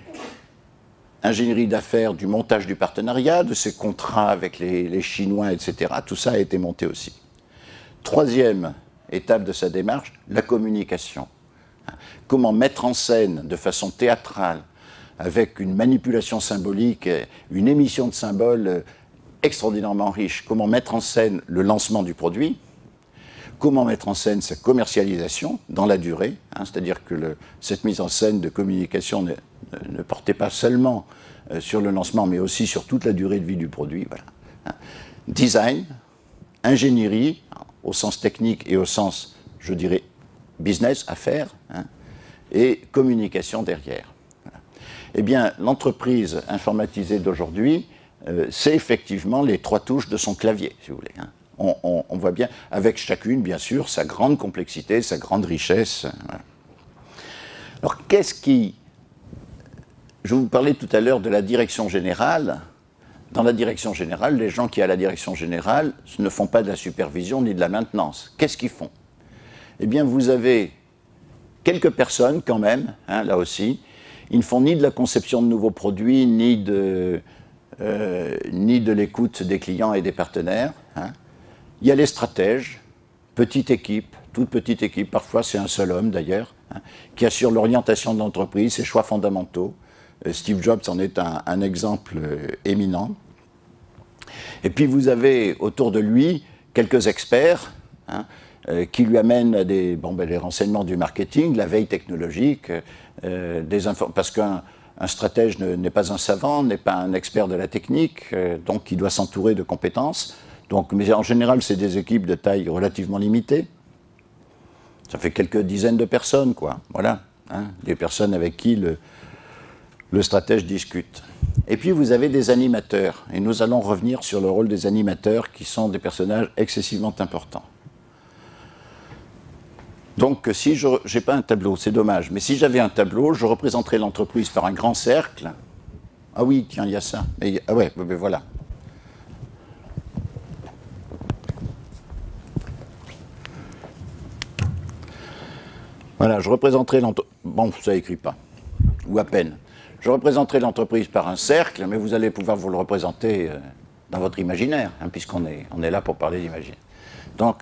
d'affaires, du montage du partenariat, de ces contrats avec les Chinois, etc. Tout ça a été monté aussi. Troisième étape de sa démarche, la communication. Comment mettre en scène de façon théâtrale, avec une manipulation symbolique, une émission de symboles extraordinairement riche, comment mettre en scène le lancement du produit, comment mettre en scène sa commercialisation dans la durée, c'est-à-dire que cette mise en scène de communication ne portait pas seulement sur le lancement, mais aussi sur toute la durée de vie du produit. Voilà. Design, ingénierie, au sens technique et au sens, je dirais, business, affaires, et communication derrière. Voilà. Eh bien, l'entreprise informatisée d'aujourd'hui, c'est effectivement les trois touches de son clavier, si vous voulez. On voit bien, avec chacune, bien sûr, sa grande complexité, sa grande richesse. Voilà. Alors, qu'est-ce qui... Je vous parlais tout à l'heure de la direction générale. Dans la direction générale, les gens qui, à la direction générale, ne font pas de la supervision ni de la maintenance. Qu'est-ce qu'ils font? Eh bien, vous avez quelques personnes, quand même, là aussi, ils ne font ni de la conception de nouveaux produits, ni de l'écoute des clients et des partenaires. Il y a les stratèges, petite équipe, toute petite équipe, parfois c'est un seul homme d'ailleurs, qui assure l'orientation de l'entreprise, ses choix fondamentaux. Steve Jobs en est un exemple éminent. Et puis vous avez autour de lui quelques experts qui lui amènent les renseignements du marketing, la veille technologique, parce qu'un stratège n'est pas un savant, n'est pas un expert de la technique, donc il doit s'entourer de compétences. Mais en général, c'est des équipes de taille relativement limitée. Ça fait quelques dizaines de personnes, quoi. Voilà, des personnes avec qui le stratège discute. Et puis vous avez des animateurs, et nous allons revenir sur le rôle des animateurs qui sont des personnages excessivement importants. Donc si je n'ai pas un tableau, c'est dommage, mais si j'avais un tableau, je représenterais l'entreprise par un grand cercle. Ah oui, tiens, il y a ça. Ah ouais, ben voilà. Voilà, je représenterai l'entreprise... Bon, ça n'écrit pas, ou à peine. Je représenterai l'entreprise par un cercle, mais vous allez pouvoir vous le représenter dans votre imaginaire, puisqu'on est là pour parler d'imaginaire. Donc,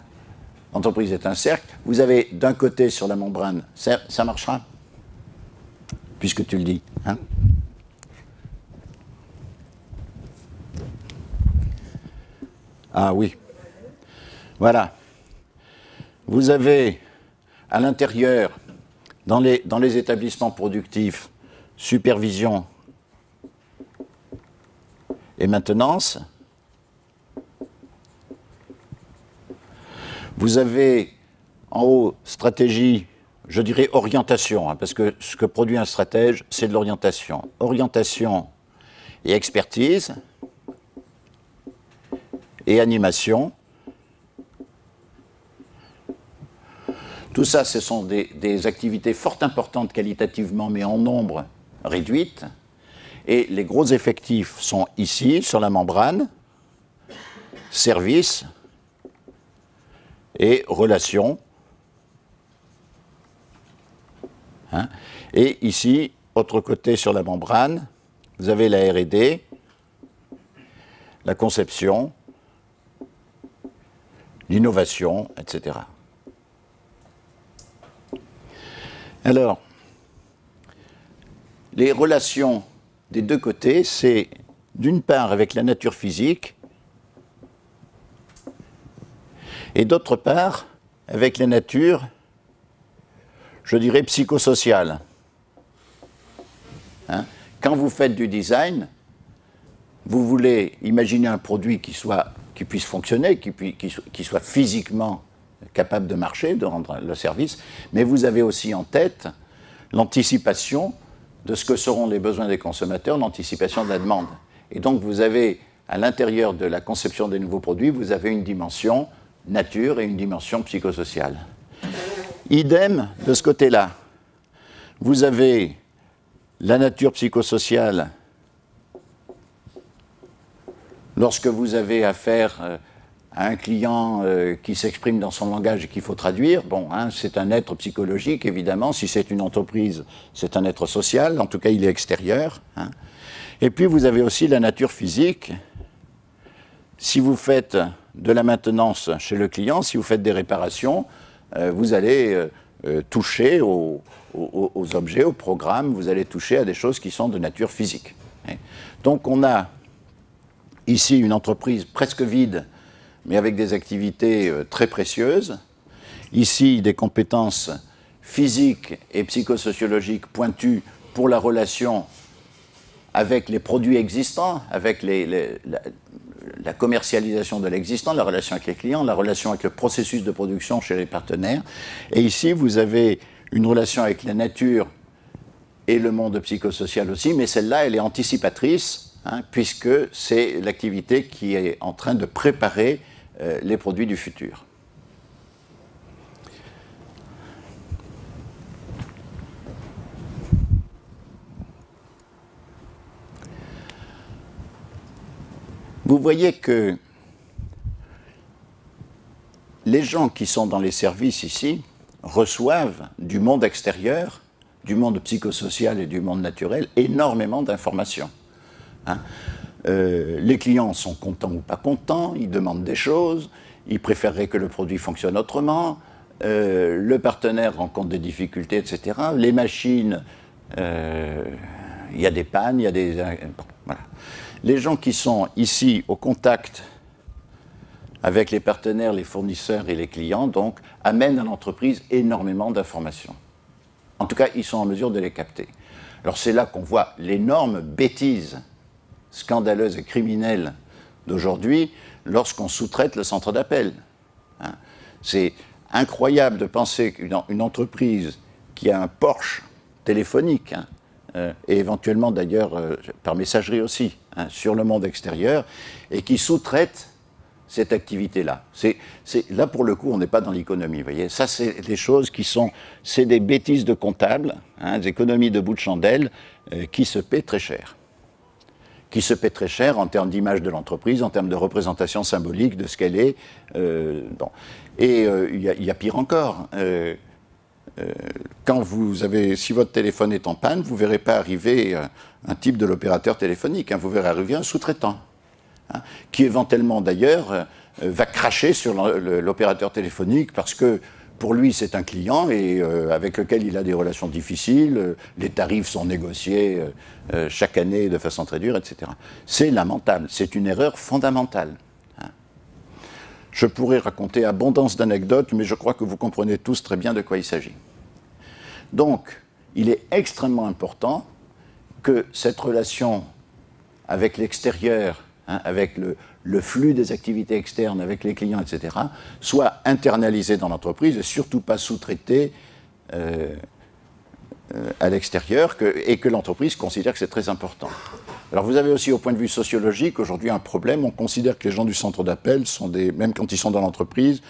l'entreprise est un cercle. Vous avez d'un côté sur la membrane, ça marchera, puisque tu le dis. Ah oui. Voilà. Vous avez à l'intérieur, dans les établissements productifs, supervision et maintenance. Vous avez en haut stratégie, je dirais orientation, parce que ce que produit un stratège, c'est de l'orientation. Orientation et expertise et animation. Tout ça, ce sont des activités fort importantes qualitativement, mais en nombre réduite, et les gros effectifs sont ici, sur la membrane, services et relations. Hein. Et ici, autre côté sur la membrane, vous avez la R&D, la conception, l'innovation, etc. Alors, les relations des deux côtés, c'est d'une part avec la nature physique et d'autre part avec la nature, je dirais, psychosociale. Hein? Quand vous faites du design, vous voulez imaginer un produit qui puisse fonctionner, qui soit physiquement capable de marcher, de rendre le service, mais vous avez aussi en tête l'anticipation de ce que seront les besoins des consommateurs, l'anticipation de la demande. Et donc vous avez, à l'intérieur de la conception des nouveaux produits, vous avez une dimension nature et une dimension psychosociale. Idem de ce côté-là. Vous avez la nature psychosociale lorsque vous avez affaire à un client qui s'exprime dans son langage et qu'il faut traduire. Bon, hein, c'est un être psychologique, évidemment. Si c'est une entreprise, c'est un être social. En tout cas, il est extérieur. Hein. Et puis, vous avez aussi la nature physique. Si vous faites de la maintenance chez le client, si vous faites des réparations, vous allez toucher aux objets, aux programmes, vous allez toucher à des choses qui sont de nature physique. Donc, on a ici une entreprise presque vide, mais avec des activités très précieuses. Ici, des compétences physiques et psychosociologiques pointues pour la relation avec les produits existants, avec la commercialisation de l'existant, la relation avec les clients, la relation avec le processus de production chez les partenaires. Et ici, vous avez une relation avec la nature et le monde psychosocial aussi, mais celle-là, elle est anticipatrice, hein, puisque c'est l'activité qui est en train de préparer les produits du futur. Vous voyez que les gens qui sont dans les services ici reçoivent du monde extérieur, du monde psychosocial et du monde naturel, énormément d'informations. Hein. Les clients sont contents ou pas contents, ils demandent des choses, ils préféreraient que le produit fonctionne autrement, le partenaire rencontre des difficultés, etc. Les machines, il y a des pannes, il y a des... Bon, voilà. Les gens qui sont ici au contact avec les partenaires, les fournisseurs et les clients, donc, amènent à l'entreprise énormément d'informations. En tout cas, ils sont en mesure de les capter. Alors c'est là qu'on voit l'énorme bêtise scandaleuse et criminelle d'aujourd'hui lorsqu'on sous-traite le centre d'appel. Hein. C'est incroyable de penser qu'une entreprise qui a un Porsche téléphonique, hein, et éventuellement d'ailleurs par messagerie aussi, hein, sur le monde extérieur, et qui sous-traite cette activité-là. Là, pour le coup, on n'est pas dans l'économie, vous voyez. Ça, c'est des choses qui sont... C'est des bêtises de comptables, hein, des économies de bout de chandelle, qui se paient très cher. Qui se paient très cher en termes d'image de l'entreprise, en termes de représentation symbolique de ce qu'elle est. Bon. Et il y a pire encore. Quand si votre téléphone est en panne, vous ne verrez pas arriver un type de l'opérateur téléphonique, hein, vous verrez arriver un sous-traitant, hein, qui éventuellement d'ailleurs va cracher sur l'opérateur téléphonique parce que pour lui c'est un client et avec lequel il a des relations difficiles, les tarifs sont négociés chaque année de façon très dure, etc. C'est lamentable, c'est une erreur fondamentale. Hein. Je pourrais raconter abondance d'anecdotes, mais je crois que vous comprenez tous très bien de quoi il s'agit. Donc, il est extrêmement important que cette relation avec l'extérieur, hein, avec le flux des activités externes, avec les clients, etc., soit internalisée dans l'entreprise et surtout pas sous-traitée à l'extérieur et que l'entreprise considère que c'est très important. Alors vous avez aussi au point de vue sociologique aujourd'hui un problème, on considère que les gens du centre d'appel sont même quand ils sont dans l'entreprise,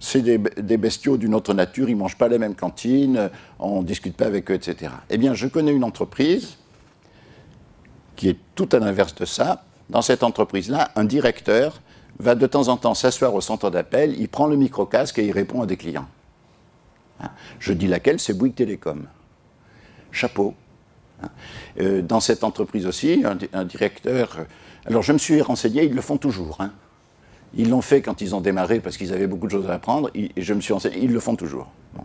c'est des bestiaux d'une autre nature, ils ne mangent pas la même cantine, on ne discute pas avec eux, etc. Eh bien, je connais une entreprise qui est tout à l'inverse de ça. Dans cette entreprise-là, un directeur va de temps en temps s'asseoir au centre d'appel, il prend le micro-casque et il répond à des clients. Je dis laquelle, c'est Bouygues Télécom. Chapeau. Dans cette entreprise aussi, un directeur... Alors je me suis renseigné, ils le font toujours. Ils l'ont fait quand ils ont démarré parce qu'ils avaient beaucoup de choses à apprendre, et je me suis renseigné, ils le font toujours. Bon.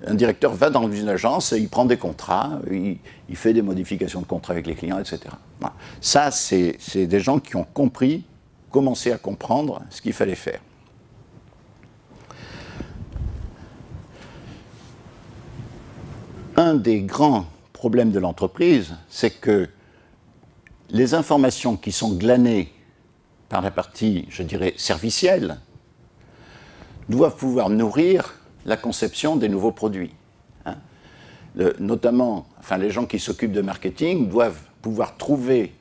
Un directeur va dans une agence, il prend des contrats, il fait des modifications de contrats avec les clients, etc. Voilà. Ça, c'est des gens qui ont compris, commencé à comprendre ce qu'il fallait faire. Un des grands problèmes de l'entreprise, c'est que les informations qui sont glanées par la partie, je dirais, servicielle, doivent pouvoir nourrir la conception des nouveaux produits. Notamment, les gens qui s'occupent de marketing doivent pouvoir trouver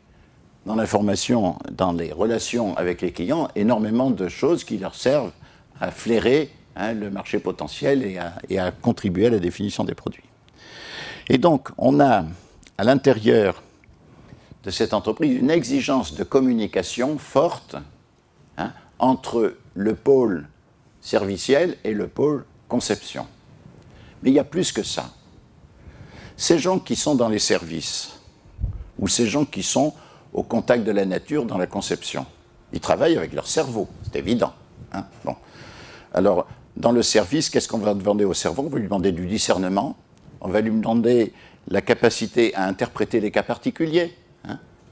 dans l'information, dans les relations avec les clients, énormément de choses qui leur servent à flairer le marché potentiel et à contribuer à la définition des produits. Et donc, on a à l'intérieur de cette entreprise une exigence de communication forte entre le pôle serviciel et le pôle conception. Mais il y a plus que ça. Ces gens qui sont dans les services, ou ces gens qui sont au contact de la nature dans la conception, ils travaillent avec leur cerveau, c'est évident. Bon. Alors, dans le service, qu'est-ce qu'on va demander au cerveau? On va lui demander du discernement, on va lui demander la capacité à interpréter les cas particuliers,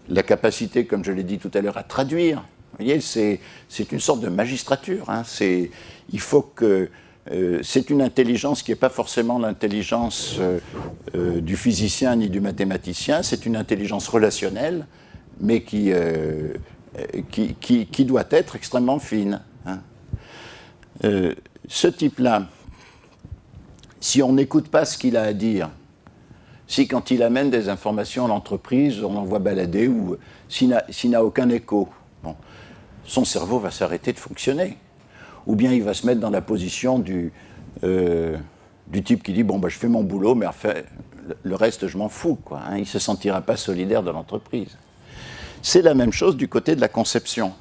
la capacité, comme je l'ai dit tout à l'heure, à traduire. Vous voyez, c'est une sorte de magistrature. Il faut que... c'est une intelligence qui n'est pas forcément l'intelligence du physicien ni du mathématicien, c'est une intelligence relationnelle, mais qui doit être extrêmement fine. Ce type-là, si on n'écoute pas ce qu'il a à dire, si quand il amène des informations à l'entreprise, on l'envoie balader, ou s'il n'a aucun écho, bon, son cerveau va s'arrêter de fonctionner. Ou bien il va se mettre dans la position du type qui dit « bon, je fais mon boulot, mais enfin, le reste, je m'en fous ». Il ne se sentira pas solidaire de l'entreprise. C'est la même chose du côté de la conception.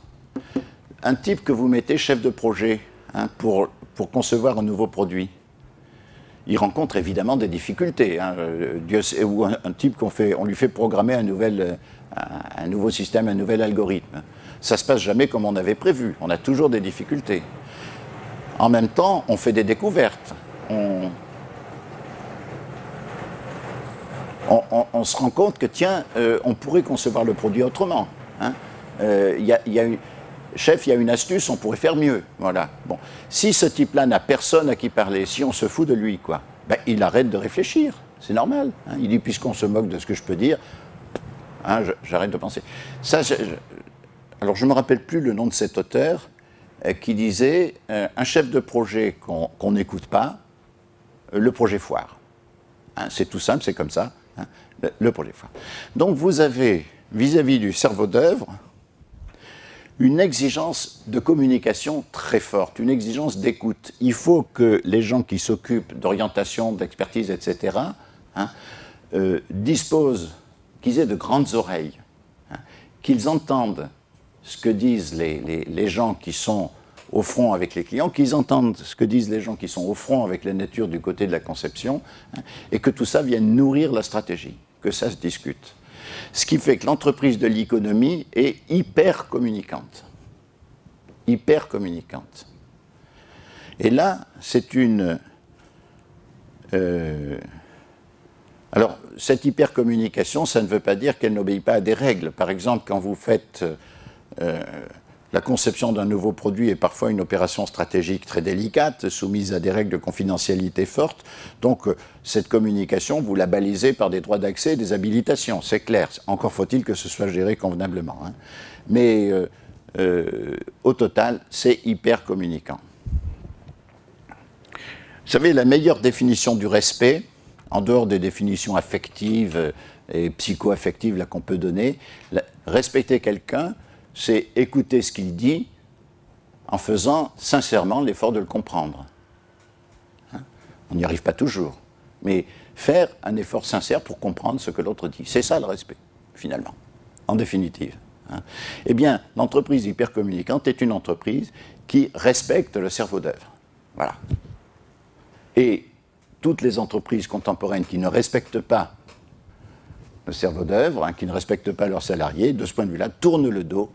Un type que vous mettez chef de projet pour concevoir un nouveau produit, il rencontre évidemment des difficultés. Ou un type on lui fait programmer un nouveau système, un nouvel algorithme. Ça ne se passe jamais comme on avait prévu. On a toujours des difficultés. En même temps, on fait des découvertes. On se rend compte que, tiens, on pourrait concevoir le produit autrement. Chef, il y a une astuce, on pourrait faire mieux. Voilà. Bon. Si ce type-là n'a personne à qui parler, si on se fout de lui, il arrête de réfléchir. C'est normal. Il dit, puisqu'on se moque de ce que je peux dire, j'arrête de penser. Alors, je ne me rappelle plus le nom de cet auteur qui disait, un chef de projet qu'on n'écoute pas, le projet foire. C'est tout simple, c'est comme ça. Le projet foire. Donc, vous avez, vis-à-vis du cerveau d'œuvre, une exigence de communication très forte, une exigence d'écoute. Il faut que les gens qui s'occupent d'orientation, d'expertise, etc., disposent, qu'ils aient de grandes oreilles, qu'ils entendent ce que disent les gens qui sont au front avec les clients, qu'ils entendent ce que disent les gens qui sont au front avec la nature du côté de la conception, et que tout ça vienne nourrir la stratégie, que ça se discute. Ce qui fait que l'entreprise de l'économie est hyper communicante. Hyper communicante. Et là, c'est une... Alors, cette hyper-communication, ça ne veut pas dire qu'elle n'obéit pas à des règles. Par exemple, quand vous faites la conception d'un nouveau produit est parfois une opération stratégique très délicate, soumise à des règles de confidentialité fortes. Donc, cette communication, vous la balisez par des droits d'accès et des habilitations, c'est clair. Encore faut-il que ce soit géré convenablement. Mais au total, c'est hyper communicant. Vous savez, la meilleure définition du respect, en dehors des définitions affectives et psycho-affectives qu'on peut donner, respecter quelqu'un, c'est écouter ce qu'il dit en faisant sincèrement l'effort de le comprendre. On n'y arrive pas toujours, mais faire un effort sincère pour comprendre ce que l'autre dit. C'est ça le respect, finalement. en définitive. Hein. Eh bien, l'entreprise hypercommunicante est une entreprise qui respecte le cerveau d'œuvre. Voilà. Et toutes les entreprises contemporaines qui ne respectent pas le cerveau d'œuvre, hein, qui ne respectent pas leurs salariés, de ce point de vue-là, tournent le dos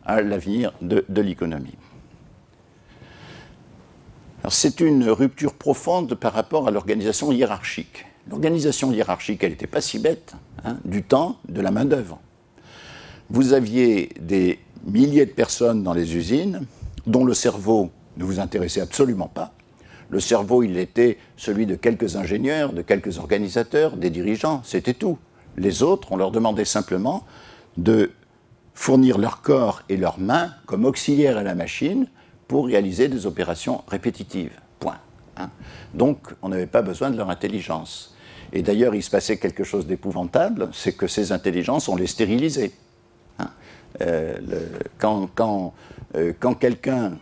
à l'avenir de l'économie. C'est une rupture profonde par rapport à l'organisation hiérarchique. L'organisation hiérarchique, elle n'était pas si bête, hein, du temps de la main-d'œuvre. Vous aviez des milliers de personnes dans les usines dont le cerveau ne vous intéressait absolument pas. Le cerveau, il était celui de quelques ingénieurs, de quelques organisateurs, des dirigeants, c'était tout. Les autres, on leur demandait simplement de fournir leur corps et leurs mains comme auxiliaires à la machine pour réaliser des opérations répétitives. Point. Hein. Donc, on n'avait pas besoin de leur intelligence. Et d'ailleurs, il se passait quelque chose d'épouvantable, c'est que ces intelligences, on les stérilisait. Hein. Quand quelqu'un...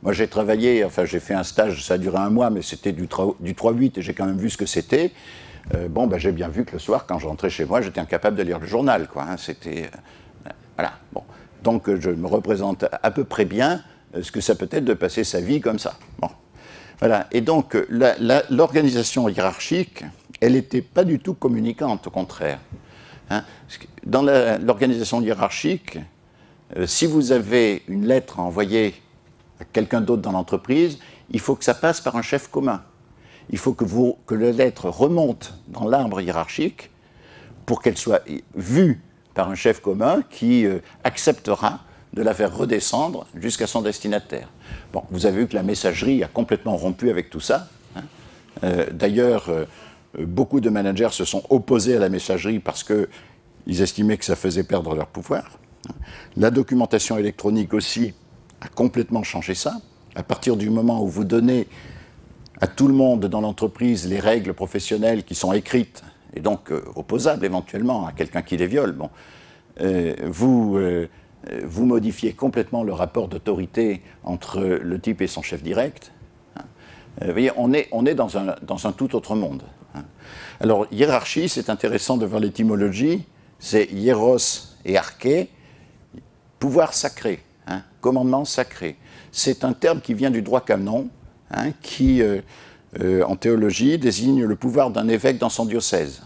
Moi, j'ai travaillé, enfin, j'ai fait un stage, ça a duré un mois, mais c'était du 3-8, et j'ai quand même vu ce que c'était. J'ai bien vu que le soir, quand je rentrais chez moi, j'étais incapable de lire le journal, quoi. Hein, c'était... voilà. Bon. Donc, je me représente à peu près bien ce que ça peut être de passer sa vie comme ça. Bon. Voilà. Et donc, l'organisation hiérarchique, elle n'était pas du tout communicante, au contraire. Hein. Dans l'organisation hiérarchique, si vous avez une lettre à envoyer à quelqu'un d'autre dans l'entreprise, il faut que ça passe par un chef commun. Il faut que la lettre remonte dans l'arbre hiérarchique pour qu'elle soit vue par un chef commun qui acceptera de la faire redescendre jusqu'à son destinataire. Bon, vous avez vu que la messagerie a complètement rompu avec tout ça. Hein. D'ailleurs, beaucoup de managers se sont opposés à la messagerie parce qu'ils estimaient que ça faisait perdre leur pouvoir. La documentation électronique aussi a complètement changé ça. À partir du moment où vous donnez à tout le monde dans l'entreprise les règles professionnelles qui sont écrites, et donc opposables éventuellement à quelqu'un qui les viole, bon, vous modifiez complètement le rapport d'autorité entre le type et son chef direct. Hein. Vous voyez, on est dans un tout autre monde. Hein. Alors, hiérarchie, c'est intéressant de voir l'étymologie, c'est hieros et arché, pouvoir sacré, hein, commandement sacré. C'est un terme qui vient du droit canon, hein, qui, en théologie, désigne le pouvoir d'un évêque dans son diocèse.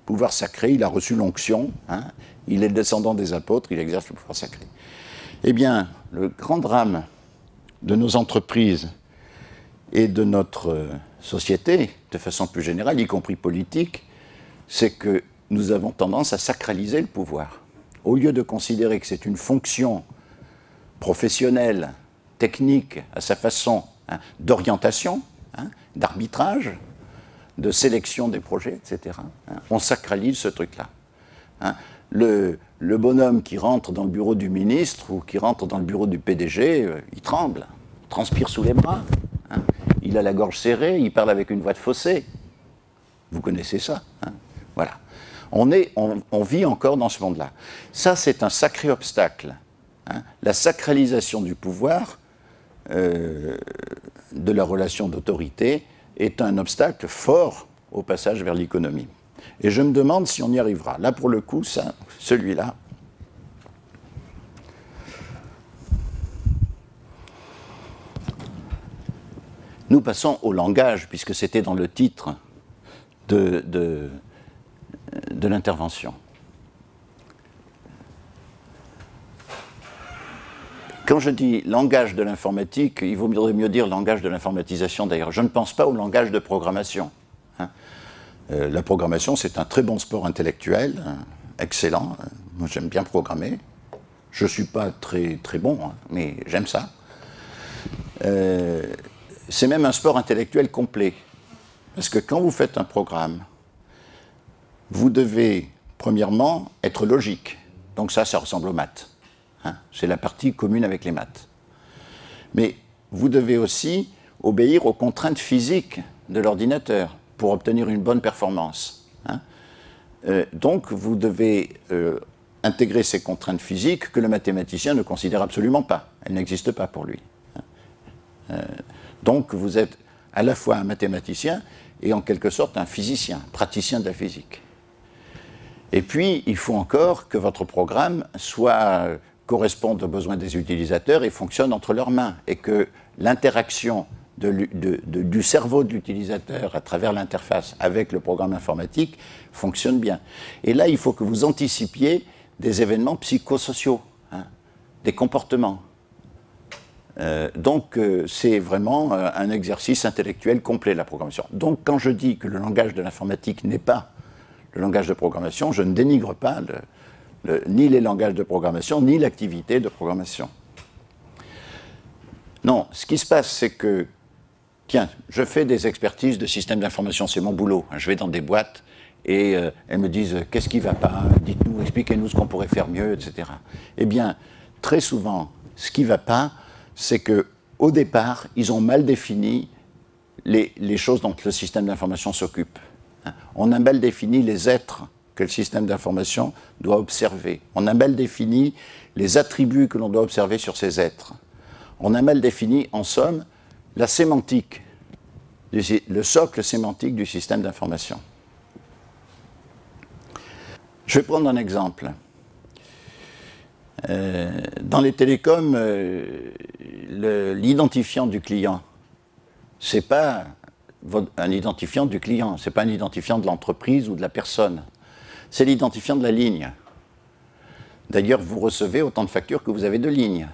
Pouvoir sacré, il a reçu l'onction, hein, il est le descendant des apôtres, il exerce le pouvoir sacré. Eh bien, le grand drame de nos entreprises et de notre société, de façon plus générale, y compris politique, c'est que nous avons tendance à sacraliser le pouvoir. Au lieu de considérer que c'est une fonction professionnelle, technique, à sa façon, hein, d'orientation, hein, d'arbitrage, de sélection des projets, etc. Hein, on sacralise ce truc-là. Hein. Le bonhomme qui rentre dans le bureau du ministre ou qui rentre dans le bureau du PDG, il tremble, il transpire sous les bras, hein, il a la gorge serrée, il parle avec une voix de fausset. Vous connaissez ça, hein. Voilà. On vit encore dans ce monde-là. Ça, c'est un sacré obstacle. Hein. La sacralisation du pouvoir, de la relation d'autorité, est un obstacle fort au passage vers l'économie. Et je me demande si on y arrivera. Là, pour le coup, celui-là. Nous passons au langage, puisque c'était dans le titre de l'intervention. Quand je dis langage de l'informatique, il vaudrait mieux dire langage de l'informatisation d'ailleurs. Je ne pense pas au langage de programmation. Hein. La programmation, c'est un très bon sport intellectuel, excellent. Moi, j'aime bien programmer. Je ne suis pas très, très bon, hein, mais j'aime ça. C'est même un sport intellectuel complet. Parce que quand vous faites un programme, vous devez, premièrement, être logique. Donc ça ressemble aux maths. Hein, c'est la partie commune avec les maths. Mais vous devez aussi obéir aux contraintes physiques de l'ordinateur pour obtenir une bonne performance. Hein. Donc vous devez intégrer ces contraintes physiques que le mathématicien ne considère absolument pas. Elles n'existent pas pour lui. Donc vous êtes à la fois un mathématicien et en quelque sorte un physicien, praticien de la physique. Et puis, il faut encore que votre programme corresponde aux besoins des utilisateurs et fonctionne entre leurs mains, et que l'interaction du cerveau de l'utilisateur à travers l'interface avec le programme informatique fonctionne bien. Et là, il faut que vous anticipiez des événements psychosociaux, hein, des comportements. Donc, c'est vraiment un exercice intellectuel complet, la programmation. Donc, quand je dis que le langage de l'informatique n'est pas le langage de programmation, je ne dénigre pas ni les langages de programmation, ni l'activité de programmation. Non, ce qui se passe, c'est que, tiens, je fais des expertises de systèmes d'information, c'est mon boulot. Je vais dans des boîtes et elles me disent « Qu'est-ce qui ne va pas? Dites-nous, expliquez-nous ce qu'on pourrait faire mieux, etc. » Eh bien, très souvent, ce qui ne va pas, c'est qu'au départ, ils ont mal défini les choses dont le système d'information s'occupe. On a mal défini les êtres que le système d'information doit observer. On a mal défini les attributs que l'on doit observer sur ces êtres. On a mal défini, en somme, la sémantique, le socle sémantique du système d'information. Je vais prendre un exemple. Dans les télécoms, l'identifiant du client, ce n'est pas un identifiant du client, ce n'est pas un identifiant de l'entreprise ou de la personne. C'est l'identifiant de la ligne. D'ailleurs, vous recevez autant de factures que vous avez de lignes.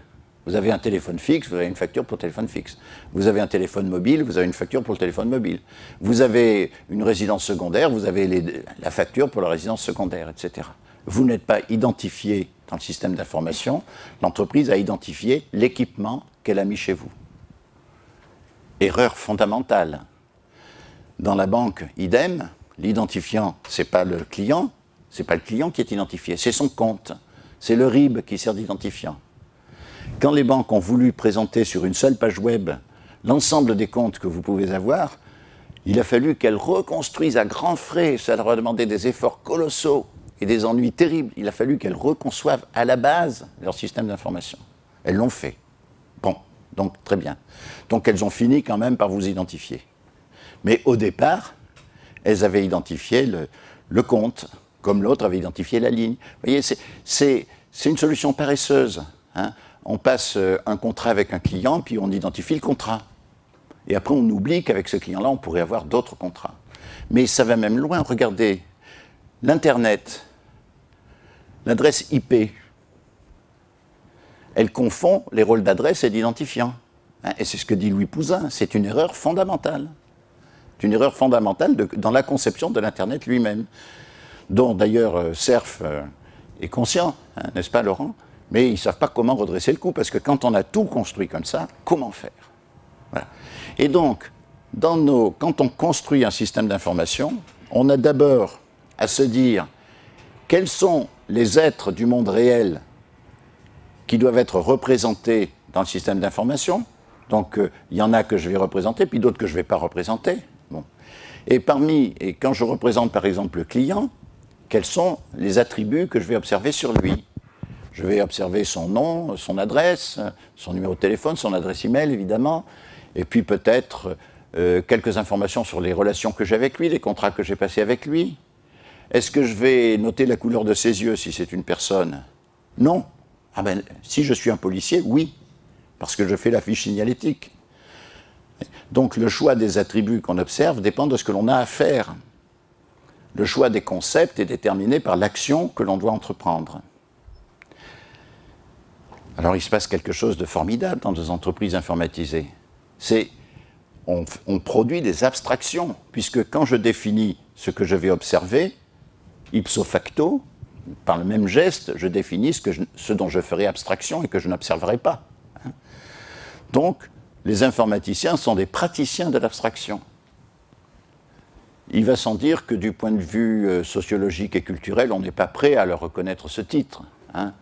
Vous avez un téléphone fixe, vous avez une facture pour le téléphone fixe. Vous avez un téléphone mobile, vous avez une facture pour le téléphone mobile. Vous avez une résidence secondaire, vous avez la facture pour la résidence secondaire, etc. Vous n'êtes pas identifié dans le système d'information, l'entreprise a identifié l'équipement qu'elle a mis chez vous. Erreur fondamentale. Dans la banque, idem, l'identifiant, ce n'est pas le client qui est identifié, c'est son compte. C'est le RIB qui sert d'identifiant. Quand les banques ont voulu présenter sur une seule page web l'ensemble des comptes que vous pouvez avoir, il a fallu qu'elles reconstruisent à grands frais, ça leur a demandé des efforts colossaux et des ennuis terribles, il a fallu qu'elles reconçoivent à la base leur système d'information. Elles l'ont fait. Bon, donc très bien. Donc elles ont fini quand même par vous identifier. Mais au départ, elles avaient identifié le compte, comme l'autre avait identifié la ligne. Vous voyez, c'est une solution paresseuse. Hein. On passe un contrat avec un client, puis on identifie le contrat. Et après, on oublie qu'avec ce client-là, on pourrait avoir d'autres contrats. Mais ça va même loin. Regardez, l'Internet, l'adresse IP, elle confond les rôles d'adresse et d'identifiant. Hein. Et c'est ce que dit Louis Pouzin, c'est une erreur fondamentale. C'est une erreur fondamentale dans la conception de l'Internet lui-même, dont d'ailleurs Cerf est conscient, hein, n'est-ce pas Laurent? Mais ils ne savent pas comment redresser le coup, parce que quand on a tout construit comme ça, comment faire? Voilà. Et donc, quand on construit un système d'information, on a d'abord à se dire quels sont les êtres du monde réel qui doivent être représentés dans le système d'information. Donc, il y en a que je vais représenter, puis d'autres que je ne vais pas représenter. Bon. Et quand je représente par exemple le client, quels sont les attributs que je vais observer sur lui? Je vais observer son nom, son adresse, son numéro de téléphone, son adresse email évidemment, et puis peut-être quelques informations sur les relations que j'ai avec lui, les contrats que j'ai passés avec lui. Est-ce que je vais noter la couleur de ses yeux si c'est une personne? Non. Ah ben, si je suis un policier, oui, parce que je fais la fiche signalétique. Donc le choix des attributs qu'on observe dépend de ce que l'on a à faire. Le choix des concepts est déterminé par l'action que l'on doit entreprendre. Alors il se passe quelque chose de formidable dans des entreprises informatisées. On produit des abstractions, puisque quand je définis ce que je vais observer, ipso facto, par le même geste, je définis ce dont je ferai abstraction et que je n'observerai pas. Donc, les informaticiens sont des praticiens de l'abstraction. Il va sans dire que du point de vue sociologique et culturel, on n'est pas prêt à leur reconnaître ce titre. Hein.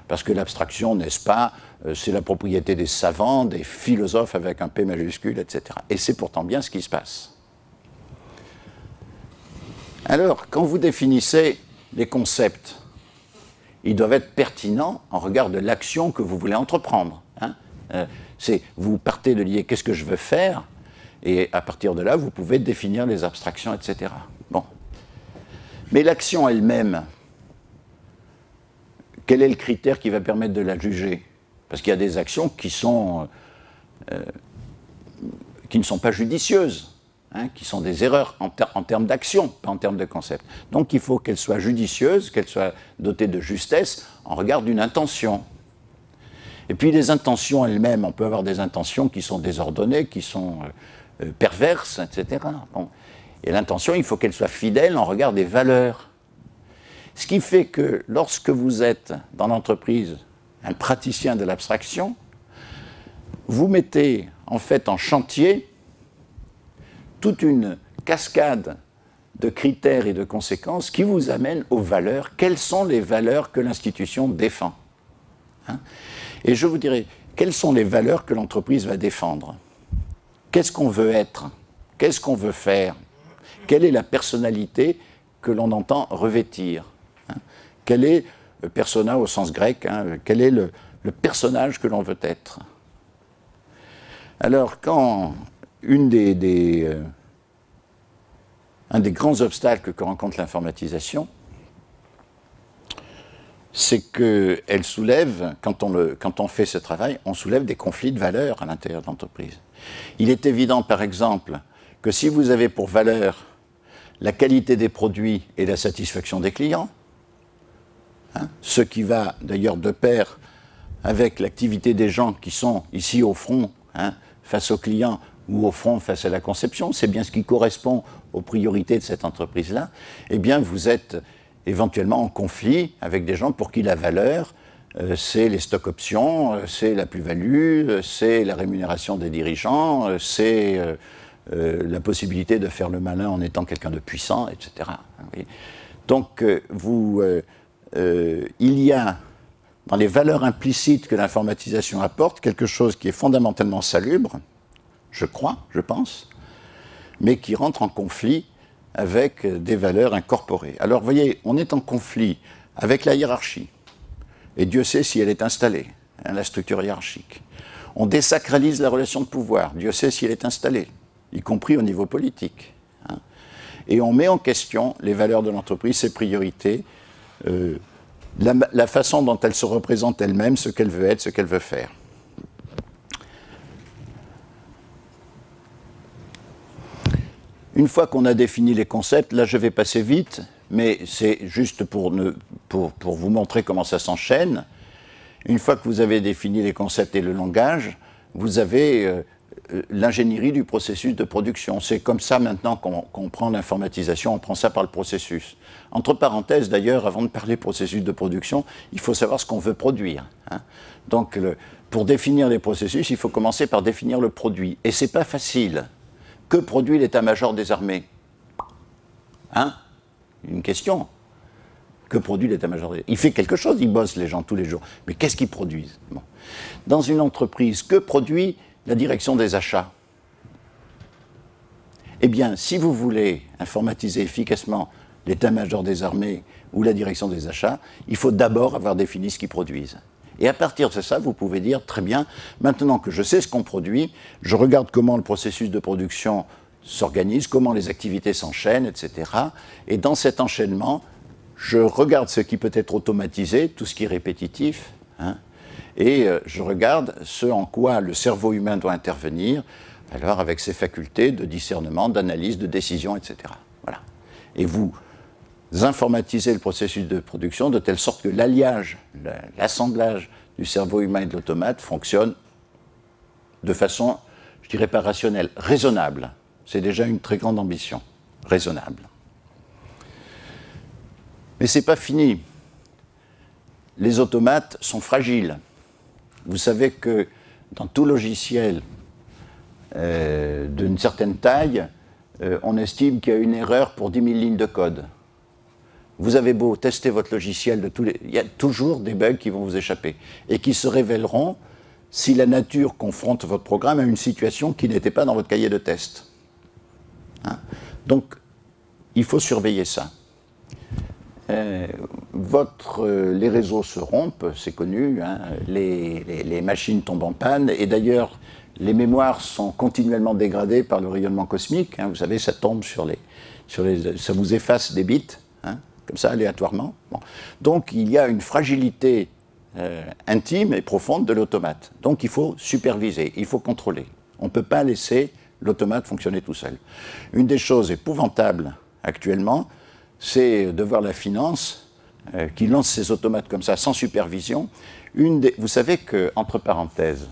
Parce que l'abstraction, n'est-ce pas, c'est la propriété des savants, des philosophes avec un P majuscule, etc. Et c'est pourtant bien ce qui se passe. Alors, quand vous définissez les concepts, ils doivent être pertinents en regard de l'action que vous voulez entreprendre. Hein. Vous partez de l'idée qu'est-ce que je veux faire, et à partir de là, vous pouvez définir les abstractions, etc. Bon. Mais l'action elle-même, quel est le critère qui va permettre de la juger? Parce qu'il y a des actions qui ne sont pas judicieuses, hein, qui sont des erreurs en termes d'action, pas en termes de concept. Donc il faut qu'elles soient judicieuses, qu'elles soient dotées de justesse en regard d'une intention. Et puis les intentions elles-mêmes, on peut avoir des intentions qui sont désordonnées, qui sont perverses, etc. Bon. Et l'intention, il faut qu'elle soit fidèle en regard des valeurs. Ce qui fait que lorsque vous êtes dans l'entreprise un praticien de l'abstraction, vous mettez en fait en chantier toute une cascade de critères et de conséquences qui vous amènent aux valeurs. Quelles sont les valeurs que l'institution défend, hein? Et je vous dirais, quelles sont les valeurs que l'entreprise va défendre? Qu'est-ce qu'on veut être? Qu'est-ce qu'on veut faire? Quelle est la personnalité que l'on entend revêtir, hein? Quel est le persona au sens grec, hein? Quel est le personnage que l'on veut être? Alors, quand un des grands obstacles que rencontre l'informatisation, c'est qu'elle soulève, quand on fait ce travail, on soulève des conflits de valeurs à l'intérieur de l'entreprise. Il est évident, par exemple, que si vous avez pour valeur la qualité des produits et la satisfaction des clients, hein, ce qui va d'ailleurs de pair avec l'activité des gens qui sont ici au front, hein, face aux clients, ou au front face à la conception, c'est bien ce qui correspond aux priorités de cette entreprise-là, eh bien vous êtes éventuellement en conflit avec des gens pour qui la valeur, c'est les stock options, c'est la plus-value, c'est la rémunération des dirigeants, c'est la possibilité de faire le malin en étant quelqu'un de puissant, etc. Donc il y a dans les valeurs implicites que l'informatisation apporte quelque chose qui est fondamentalement salubre, je crois, je pense, mais qui rentre en conflit avec des valeurs incorporées. Alors, vous voyez, on est en conflit avec la hiérarchie, et Dieu sait si elle est installée, hein, la structure hiérarchique. On désacralise la relation de pouvoir, Dieu sait si elle est installée, y compris au niveau politique, hein. Et on met en question les valeurs de l'entreprise, ses priorités, la façon dont elle se représente elle-même, ce qu'elle veut être, ce qu'elle veut faire. Une fois qu'on a défini les concepts, là je vais passer vite, mais c'est juste pour vous montrer comment ça s'enchaîne. Une fois que vous avez défini les concepts et le langage, vous avez l'ingénierie du processus de production. C'est comme ça maintenant qu'on prend l'informatisation, on prend ça par le processus. Entre parenthèses d'ailleurs, avant de parler processus de production, il faut savoir ce qu'on veut produire, hein. Donc pour définir les processus, il faut commencer par définir le produit. Et c'est pas facile. Que produit l'état-major des armées? Hein? Une question. Que produit l'état-major des armées? Il fait quelque chose, il bosse les gens tous les jours. Mais qu'est-ce qu'ils produisent? Bon. Dans une entreprise, que produit la direction des achats? Eh bien, si vous voulez informatiser efficacement l'état-major des armées ou la direction des achats, il faut d'abord avoir défini ce qu'ils produisent. Et à partir de ça, vous pouvez dire, très bien, maintenant que je sais ce qu'on produit, je regarde comment le processus de production s'organise, comment les activités s'enchaînent, etc. Et dans cet enchaînement, je regarde ce qui peut être automatisé, tout ce qui est répétitif, hein, et je regarde ce en quoi le cerveau humain doit intervenir, alors avec ses facultés de discernement, d'analyse, de décision, etc. Voilà. Et vous informatiser le processus de production de telle sorte que l'alliage, l'assemblage du cerveau humain et de l'automate fonctionne de façon, je dirais pas rationnelle, raisonnable. C'est déjà une très grande ambition, raisonnable. Mais c'est pas fini. Les automates sont fragiles. Vous savez que dans tout logiciel d'une certaine taille, on estime qu'il y a une erreur pour 10 000 lignes de code. Vous avez beau tester votre logiciel, il y a toujours des bugs qui vont vous échapper et qui se révéleront si la nature confronte votre programme à une situation qui n'était pas dans votre cahier de test. Hein? Donc, il faut surveiller ça. Les réseaux se rompent, c'est connu, hein, les machines tombent en panne, et d'ailleurs, les mémoires sont continuellement dégradées par le rayonnement cosmique. Hein, vous savez, ça tombe ça vous efface des bits. hein, comme ça, aléatoirement. Bon. Donc, il y a une fragilité intime et profonde de l'automate. Donc, il faut superviser, il faut contrôler. On ne peut pas laisser l'automate fonctionner tout seul. Une des choses épouvantables actuellement, c'est de voir la finance qui lance ses automates comme ça, sans supervision. Vous savez que, entre parenthèses,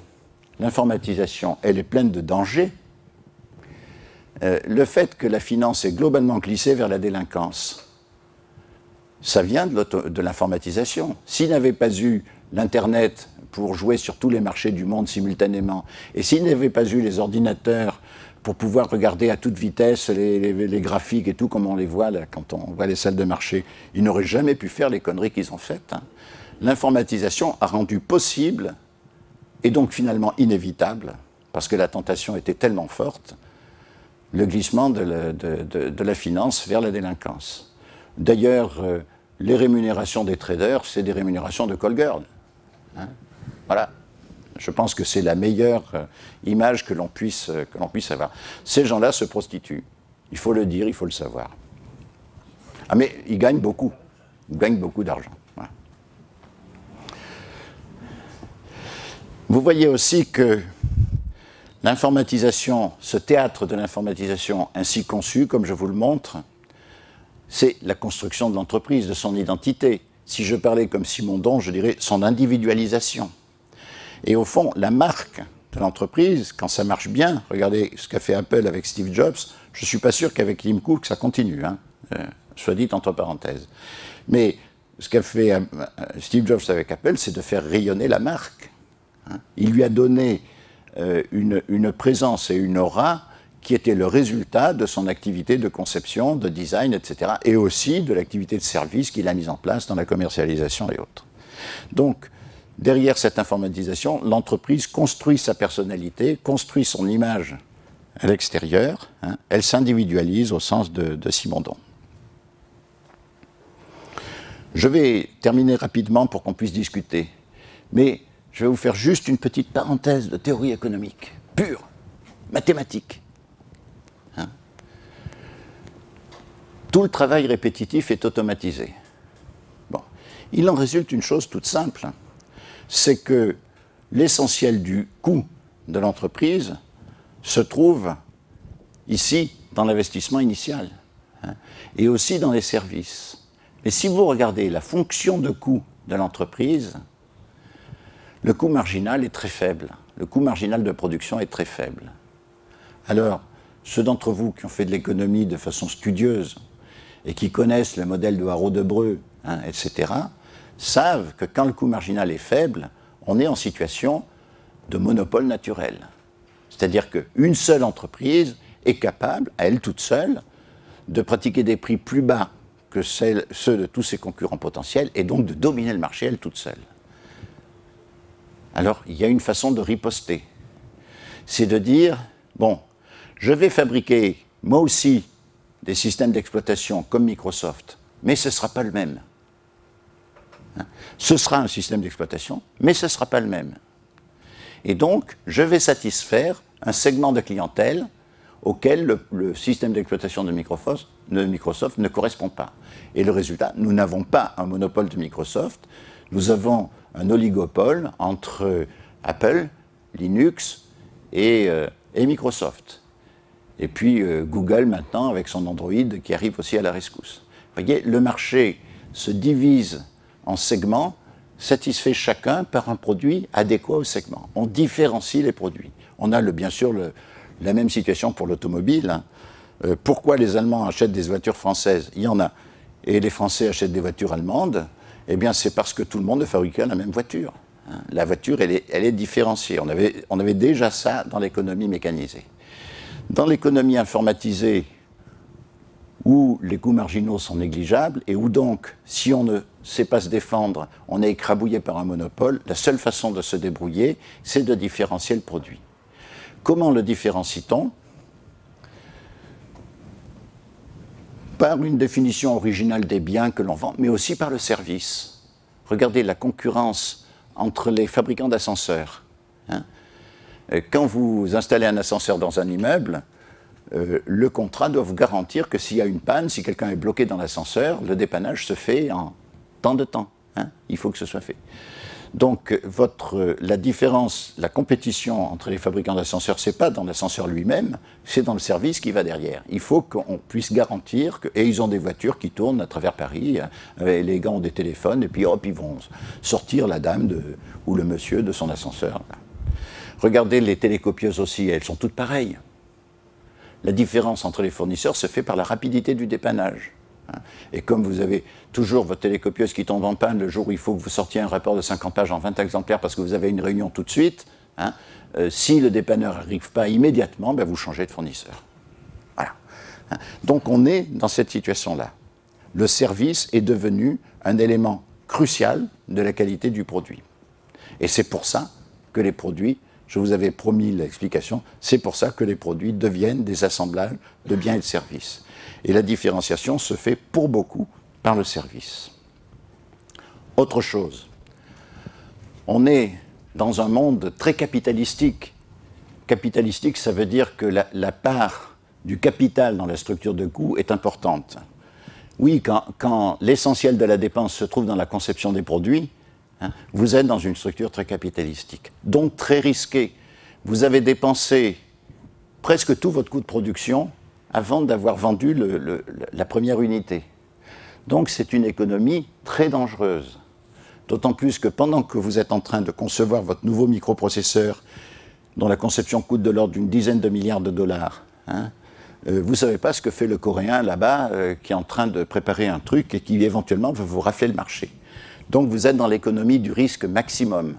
l'informatisation, elle est pleine de dangers. Le fait que la finance est globalement glissée vers la délinquance, ça vient de l'informatisation. S'il n'avait pas eu l'Internet pour jouer sur tous les marchés du monde simultanément, et s'il n'avait pas eu les ordinateurs pour pouvoir regarder à toute vitesse les graphiques et tout, comme on les voit là, quand on voit les salles de marché, ils n'auraient jamais pu faire les conneries qu'ils ont faites. Hein. L'informatisation a rendu possible, et donc finalement inévitable, parce que la tentation était tellement forte, le glissement de la finance vers la délinquance. D'ailleurs, les rémunérations des traders, c'est des rémunérations de call girl. Hein, voilà. Je pense que c'est la meilleure image que l'on puisse avoir. Ces gens-là se prostituent. Il faut le dire, il faut le savoir. Ah, mais ils gagnent beaucoup. Ils gagnent beaucoup d'argent. Voilà. Vous voyez aussi que l'informatisation, ce théâtre de l'informatisation ainsi conçu, comme je vous le montre, c'est la construction de l'entreprise, de son identité. Si je parlais comme Simondon, je dirais son individualisation. Et au fond, la marque de l'entreprise, quand ça marche bien, regardez ce qu'a fait Apple avec Steve Jobs, je ne suis pas sûr qu'avec Tim Cook, ça continue, hein, soit dit entre parenthèses. Mais ce qu'a fait Steve Jobs avec Apple, c'est de faire rayonner la marque. Hein. Il lui a donné une présence et une aura qui était le résultat de son activité de conception, de design, etc., et aussi de l'activité de service qu'il a mise en place dans la commercialisation et autres. Donc, derrière cette informatisation, l'entreprise construit sa personnalité, construit son image à l'extérieur, hein, elle s'individualise au sens de Simondon. Je vais terminer rapidement pour qu'on puisse discuter, mais je vais vous faire juste une petite parenthèse de théorie économique, pure, mathématique. Hein. Tout le travail répétitif est automatisé. Bon. Il en résulte une chose toute simple, hein, c'est que l'essentiel du coût de l'entreprise se trouve ici, dans l'investissement initial, hein, et aussi dans les services. Mais si vous regardez la fonction de coût de l'entreprise, le coût marginal est très faible. Le coût marginal de production est très faible. Alors, ceux d'entre vous qui ont fait de l'économie de façon studieuse et qui connaissent le modèle de Haro-Debreu, hein, etc., savent que quand le coût marginal est faible, on est en situation de monopole naturel. C'est-à-dire qu'une seule entreprise est capable, à elle toute seule, de pratiquer des prix plus bas que ceux de tous ses concurrents potentiels et donc de dominer le marché elle toute seule. Alors, il y a une façon de riposter. C'est de dire, bon, je vais fabriquer, moi aussi, des systèmes d'exploitation comme Microsoft, mais ce ne sera pas le même. Hein? Ce sera un système d'exploitation, mais ce ne sera pas le même. Et donc, je vais satisfaire un segment de clientèle auquel le système d'exploitation de Microsoft ne correspond pas. Et le résultat, nous n'avons pas un monopole de Microsoft, nous avons un oligopole entre Apple, Linux et Microsoft. Et puis Google maintenant avec son Android qui arrive aussi à la rescousse. Vous voyez, le marché se divise en segments, satisfait chacun par un produit adéquat au segment. On différencie les produits. On a bien sûr la même situation pour l'automobile. Hein. Pourquoi les Allemands achètent des voitures françaises? Il y en a. Et les Français achètent des voitures allemandes. Eh bien, c'est parce que tout le monde fabriquait la même voiture. Hein. La voiture, elle est différenciée. On avait déjà ça dans l'économie mécanisée. Dans l'économie informatisée, où les coûts marginaux sont négligeables, et où donc, si on ne sait pas se défendre, on est écrabouillé par un monopole, la seule façon de se débrouiller, c'est de différencier le produit. Comment le différencie-t-on? Par une définition originale des biens que l'on vend, mais aussi par le service. Regardez la concurrence entre les fabricants d'ascenseurs. Hein. Quand vous installez un ascenseur dans un immeuble, le contrat doit vous garantir que s'il y a une panne, si quelqu'un est bloqué dans l'ascenseur, le dépannage se fait en tant de temps. Hein, il faut que ce soit fait. Donc, la différence, la compétition entre les fabricants d'ascenseurs, ce n'est pas dans l'ascenseur lui-même, c'est dans le service qui va derrière. Il faut qu'on puisse garantir que... Et ils ont des voitures qui tournent à travers Paris, les gars ont des téléphones, et puis hop, ils vont sortir la dame ou le monsieur de son ascenseur. Regardez les télécopieuses aussi, elles sont toutes pareilles. La différence entre les fournisseurs se fait par la rapidité du dépannage. Et comme vous avez toujours votre télécopieuse qui tombe en panne le jour où il faut que vous sortiez un rapport de 50 pages en 20 exemplaires parce que vous avez une réunion tout de suite, hein, si le dépanneur n'arrive pas immédiatement, ben vous changez de fournisseur. Voilà. Donc on est dans cette situation-là. Le service est devenu un élément crucial de la qualité du produit. Et c'est pour ça que les produits, je vous avais promis l'explication, c'est pour ça que les produits deviennent des assemblages de biens et de services. Et la différenciation se fait pour beaucoup par le service. Autre chose, on est dans un monde très capitalistique. Capitalistique, ça veut dire que la part du capital dans la structure de coûts est importante. Oui, quand l'essentiel de la dépense se trouve dans la conception des produits, hein, vous êtes dans une structure très capitalistique, donc très risquée. Vous avez dépensé presque tout votre coût de production avant d'avoir vendu la première unité. Donc c'est une économie très dangereuse. D'autant plus que pendant que vous êtes en train de concevoir votre nouveau microprocesseur, dont la conception coûte de l'ordre d'une dizaine de milliards de dollars, hein, vous ne savez pas ce que fait le Coréen là-bas qui est en train de préparer un truc et qui éventuellement va vous rafler le marché. Donc vous êtes dans l'économie du risque maximum.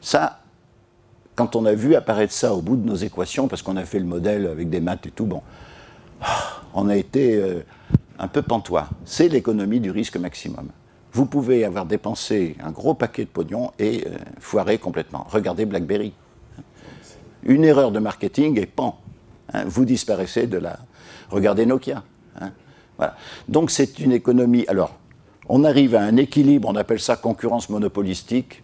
Ça, quand on a vu apparaître ça au bout de nos équations, parce qu'on a fait le modèle avec des maths et tout, bon, on a été un peu pantois. C'est l'économie du risque maximum. Vous pouvez avoir dépensé un gros paquet de pognon et foirer complètement. Regardez BlackBerry. Une erreur de marketing et pan. Hein, vous disparaissez de la... Regardez Nokia. Hein, voilà. Donc c'est une économie... Alors, on arrive à un équilibre, on appelle ça concurrence monopolistique.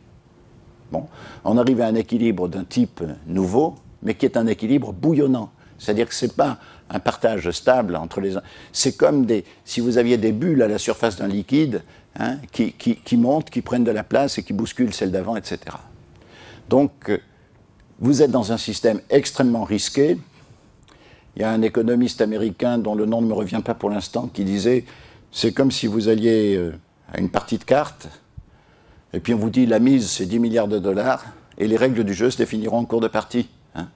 Bon, on arrive à un équilibre d'un type nouveau, mais qui est un équilibre bouillonnant. C'est-à-dire que ce n'est pas un partage stable entre les... C'est comme si vous aviez des bulles à la surface d'un liquide, hein, qui montent, qui prennent de la place et qui bousculent celle d'avant, etc. Donc, vous êtes dans un système extrêmement risqué. Il y a un économiste américain dont le nom ne me revient pas pour l'instant qui disait « c'est comme si vous alliez à une partie de cartes, et puis on vous dit la mise c'est 10 milliards de dollars, et les règles du jeu se définiront en cours de partie. Hein.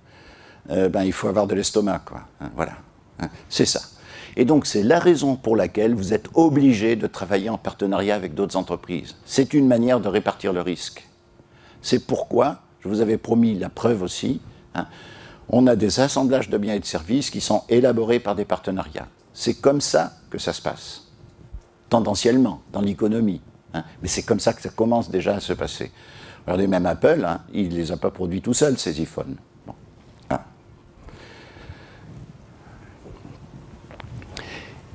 Il faut avoir de l'estomac, quoi. Hein, voilà. Hein, c'est ça. Et donc c'est la raison pour laquelle vous êtes obligé de travailler en partenariat avec d'autres entreprises. C'est une manière de répartir le risque. C'est pourquoi, je vous avais promis la preuve aussi, hein, on a des assemblages de biens et de services qui sont élaborés par des partenariats. C'est comme ça que ça se passe, tendanciellement, dans l'économie. Hein, mais c'est comme ça que ça commence déjà à se passer. Regardez, même Apple, hein, il ne les a pas produits tout seul, ces iPhones. Bon. Hein.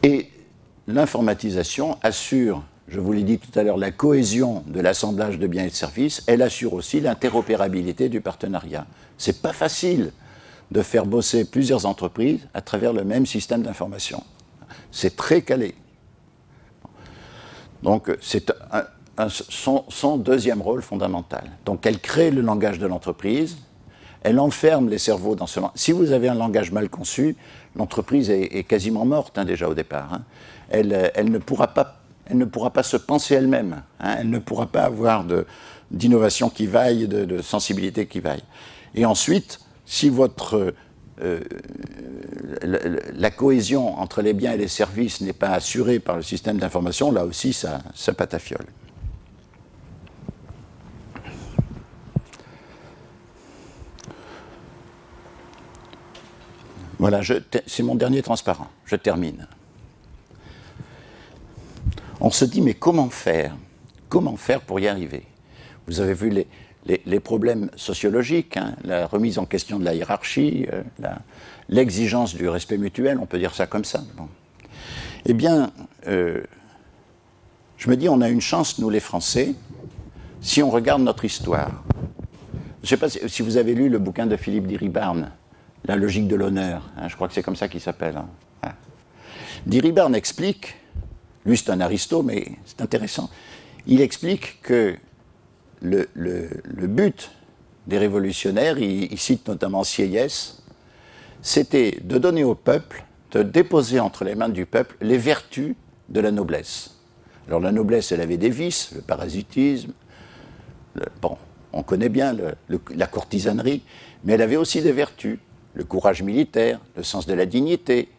Et l'informatisation assure, je vous l'ai dit tout à l'heure, la cohésion de l'assemblage de biens et de services. Elle assure aussi l'interopérabilité du partenariat. Ce n'est pas facile de faire bosser plusieurs entreprises à travers le même système d'information. C'est très calé. Donc, c'est son deuxième rôle fondamental. Donc, elle crée le langage de l'entreprise, elle enferme les cerveaux dans ce langage. Si vous avez un langage mal conçu, l'entreprise est quasiment morte, hein, déjà au départ. Hein. Elle ne pourra pas se penser elle-même. Hein. Elle ne pourra pas avoir d'innovation qui vaille, de sensibilité qui vaille. Et ensuite, si la cohésion entre les biens et les services n'est pas assurée par le système d'information, là aussi, ça patafiole. Voilà, c'est mon dernier transparent. Je termine. On se dit, mais comment faire? Comment faire pour y arriver? Vous avez vu les problèmes sociologiques, hein, la remise en question de la hiérarchie, l'exigence du respect mutuel, on peut dire ça comme ça. Bon. Eh bien, je me dis, on a une chance, nous les Français, si on regarde notre histoire. Je ne sais pas si vous avez lu le bouquin de Philippe d'Iribarne, la logique de l'honneur. Hein, je crois que c'est comme ça qu'il s'appelle. Hein. Voilà. Diribarne explique, lui c'est un aristo, mais c'est intéressant, il explique que le but des révolutionnaires, il cite notamment Sieyès, c'était de donner au peuple, de déposer entre les mains du peuple les vertus de la noblesse. Alors la noblesse, elle avait des vices, le parasitisme, bon, on connaît bien la courtisanerie, mais elle avait aussi des vertus, le courage militaire, le sens de la dignité,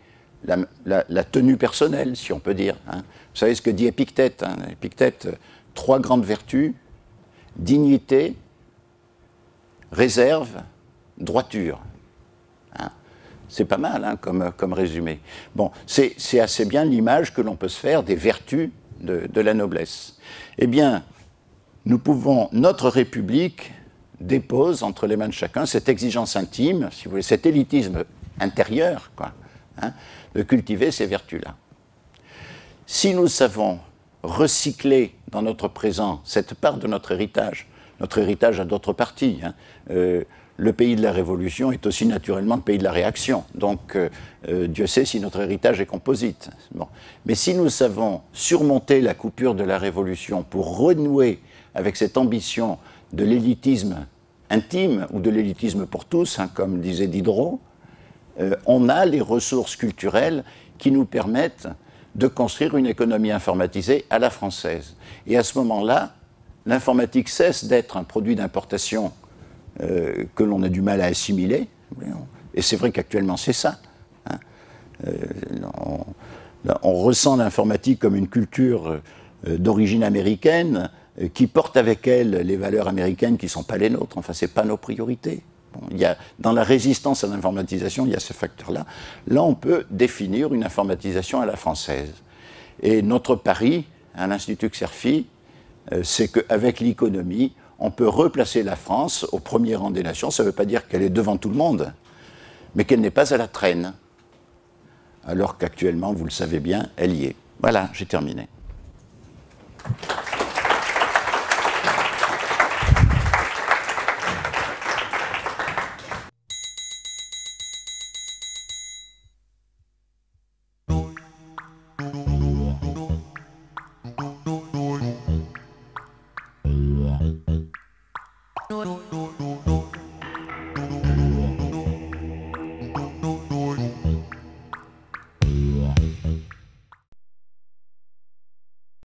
la tenue personnelle, si on peut dire. Hein. Vous savez ce que dit Épictète. Hein. Épictète, 3 grandes vertus, dignité, réserve, droiture. Hein. C'est pas mal hein, comme résumé. Bon, c'est assez bien l'image que l'on peut se faire des vertus de la noblesse. Eh bien, nous pouvons, notre République dépose entre les mains de chacun cette exigence intime, si vous voulez, cet élitisme intérieur, quoi, hein, de cultiver ces vertus-là. Si nous savons recycler dans notre présent cette part de notre héritage a d'autres parties. Hein, le pays de la Révolution est aussi naturellement le pays de la réaction. Donc, Dieu sait si notre héritage est composite. Bon. Mais si nous savons surmonter la coupure de la Révolution pour renouer avec cette ambition de l'élitisme intime ou de l'élitisme pour tous, hein, comme disait Diderot, on a les ressources culturelles qui nous permettent de construire une économie informatisée à la française. Et à ce moment-là, l'informatique cesse d'être un produit d'importation que l'on a du mal à assimiler. Et c'est vrai qu'actuellement, c'est ça. Hein. On ressent l'informatique comme une culture d'origine américaine qui porte avec elle les valeurs américaines qui ne sont pas les nôtres. Enfin, ce n'est pas nos priorités. Bon, dans la résistance à l'informatisation, il y a ce facteur-là. Là, on peut définir une informatisation à la française. Et notre pari, à l'Institut Xerfi, c'est qu'avec l'économie, on peut replacer la France au premier rang des nations. Ça ne veut pas dire qu'elle est devant tout le monde, mais qu'elle n'est pas à la traîne. Alors qu'actuellement, vous le savez bien, elle y est. Voilà, j'ai terminé. No, no, no, no.